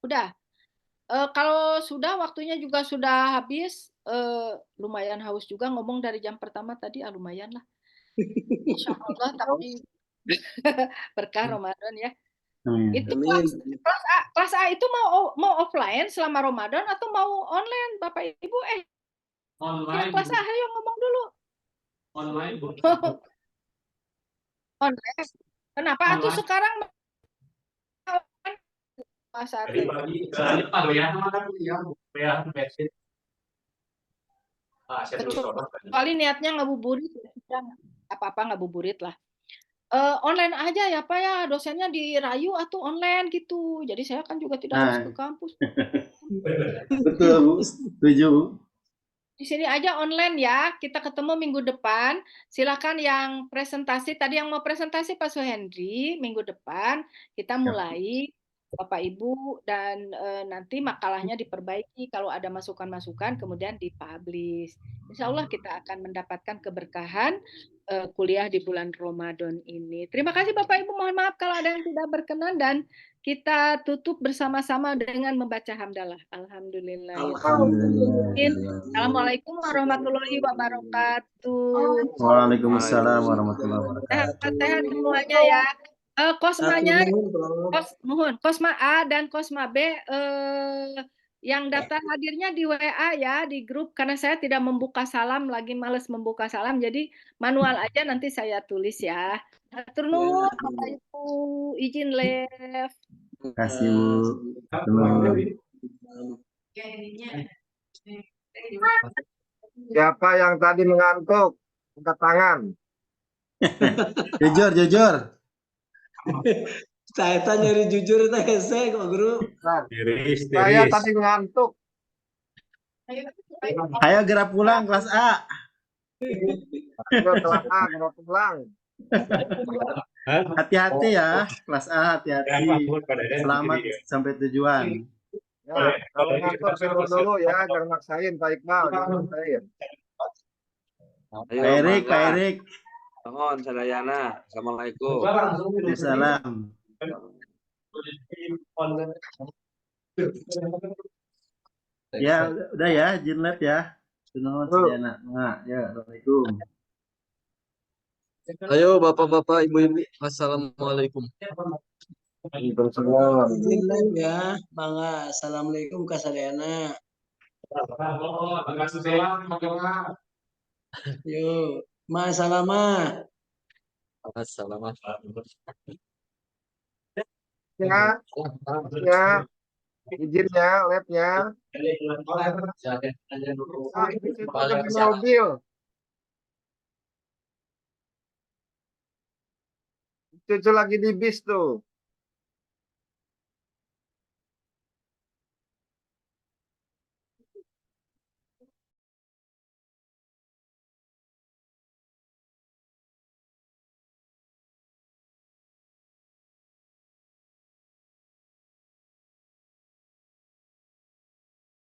Udah. Kalau sudah waktunya juga sudah habis, lumayan haus juga ngomong dari jam pertama tadi, lumayan lah. Insya Allah, tapi berkah Ramadan ya. Itu kelas A itu mau offline selama Ramadan atau mau online, Bapak Ibu? Online. Kelas A, ayo ngomong dulu. Online. Online. Kenapa atuh sekarang masa kecuali niatnya ngabuburit, apa-apa ngabuburit lah. Online aja ya Pak ya, dosennya dirayu atau online gitu. Jadi saya kan juga tidak harus ke kampus. Betul Bu, setuju Bu. Di sini aja online ya, kita ketemu minggu depan. Silakan yang presentasi, tadi yang mau presentasi Pak Suhendri, minggu depan kita mulai Bapak Ibu dan nanti makalahnya diperbaiki kalau ada masukan-masukan kemudian dipublish. Insya Allah kita akan mendapatkan keberkahan kuliah di bulan Ramadan ini. Terima kasih Bapak Ibu, mohon maaf kalau ada yang tidak berkenan dan kita tutup bersama-sama dengan membaca hamdalah. Alhamdulillah. Assalamualaikum warahmatullahi wabarakatuh. Waalaikumsalam warahmatullahi wabarakatuh. Sehat semuanya ya. Kosmanya, Kosma A dan Kosma B yang daftar hadirnya di WA ya, di grup, karena saya tidak membuka salam, lagi males membuka salam, jadi manual aja nanti saya tulis ya. Atur nuhun, Bapak Ibu, izin live. Terima kasih Bu. Siapa yang tadi mengantuk? Angkat tangan. Jujur. Saya nyari jujur itu hese kok Guru. Saya tadi ngantuk. Ayo gerak pulang kelas A. Ayo kelas A, gerak pulang. Hati-hati ya, kelas A hati-hati. Selamat sampai tujuan. Ya, kalau ngantuk turun dulu ya, jangan maksain Pak Iqbal, jangan maksain. Pak Erik. Mohon sadayana. Assalamualaikum. Coba langsung Waalaikumsalam. Ya, udah ya, Jinlet ya. Sunuhun sedayana. Nah, ya, Assalamualaikum. Ayo bapak-bapak, ibu-ibu, assalamualaikum. Waalaikumsalam. Izin ya, mangga. Assalamualaikum kasadayana. Yuk, masalama. Assalamualaikum. Ya, ya, izin ya, labnya. Ah, ini situ ada di mobil. Cucu lagi di bis tuh.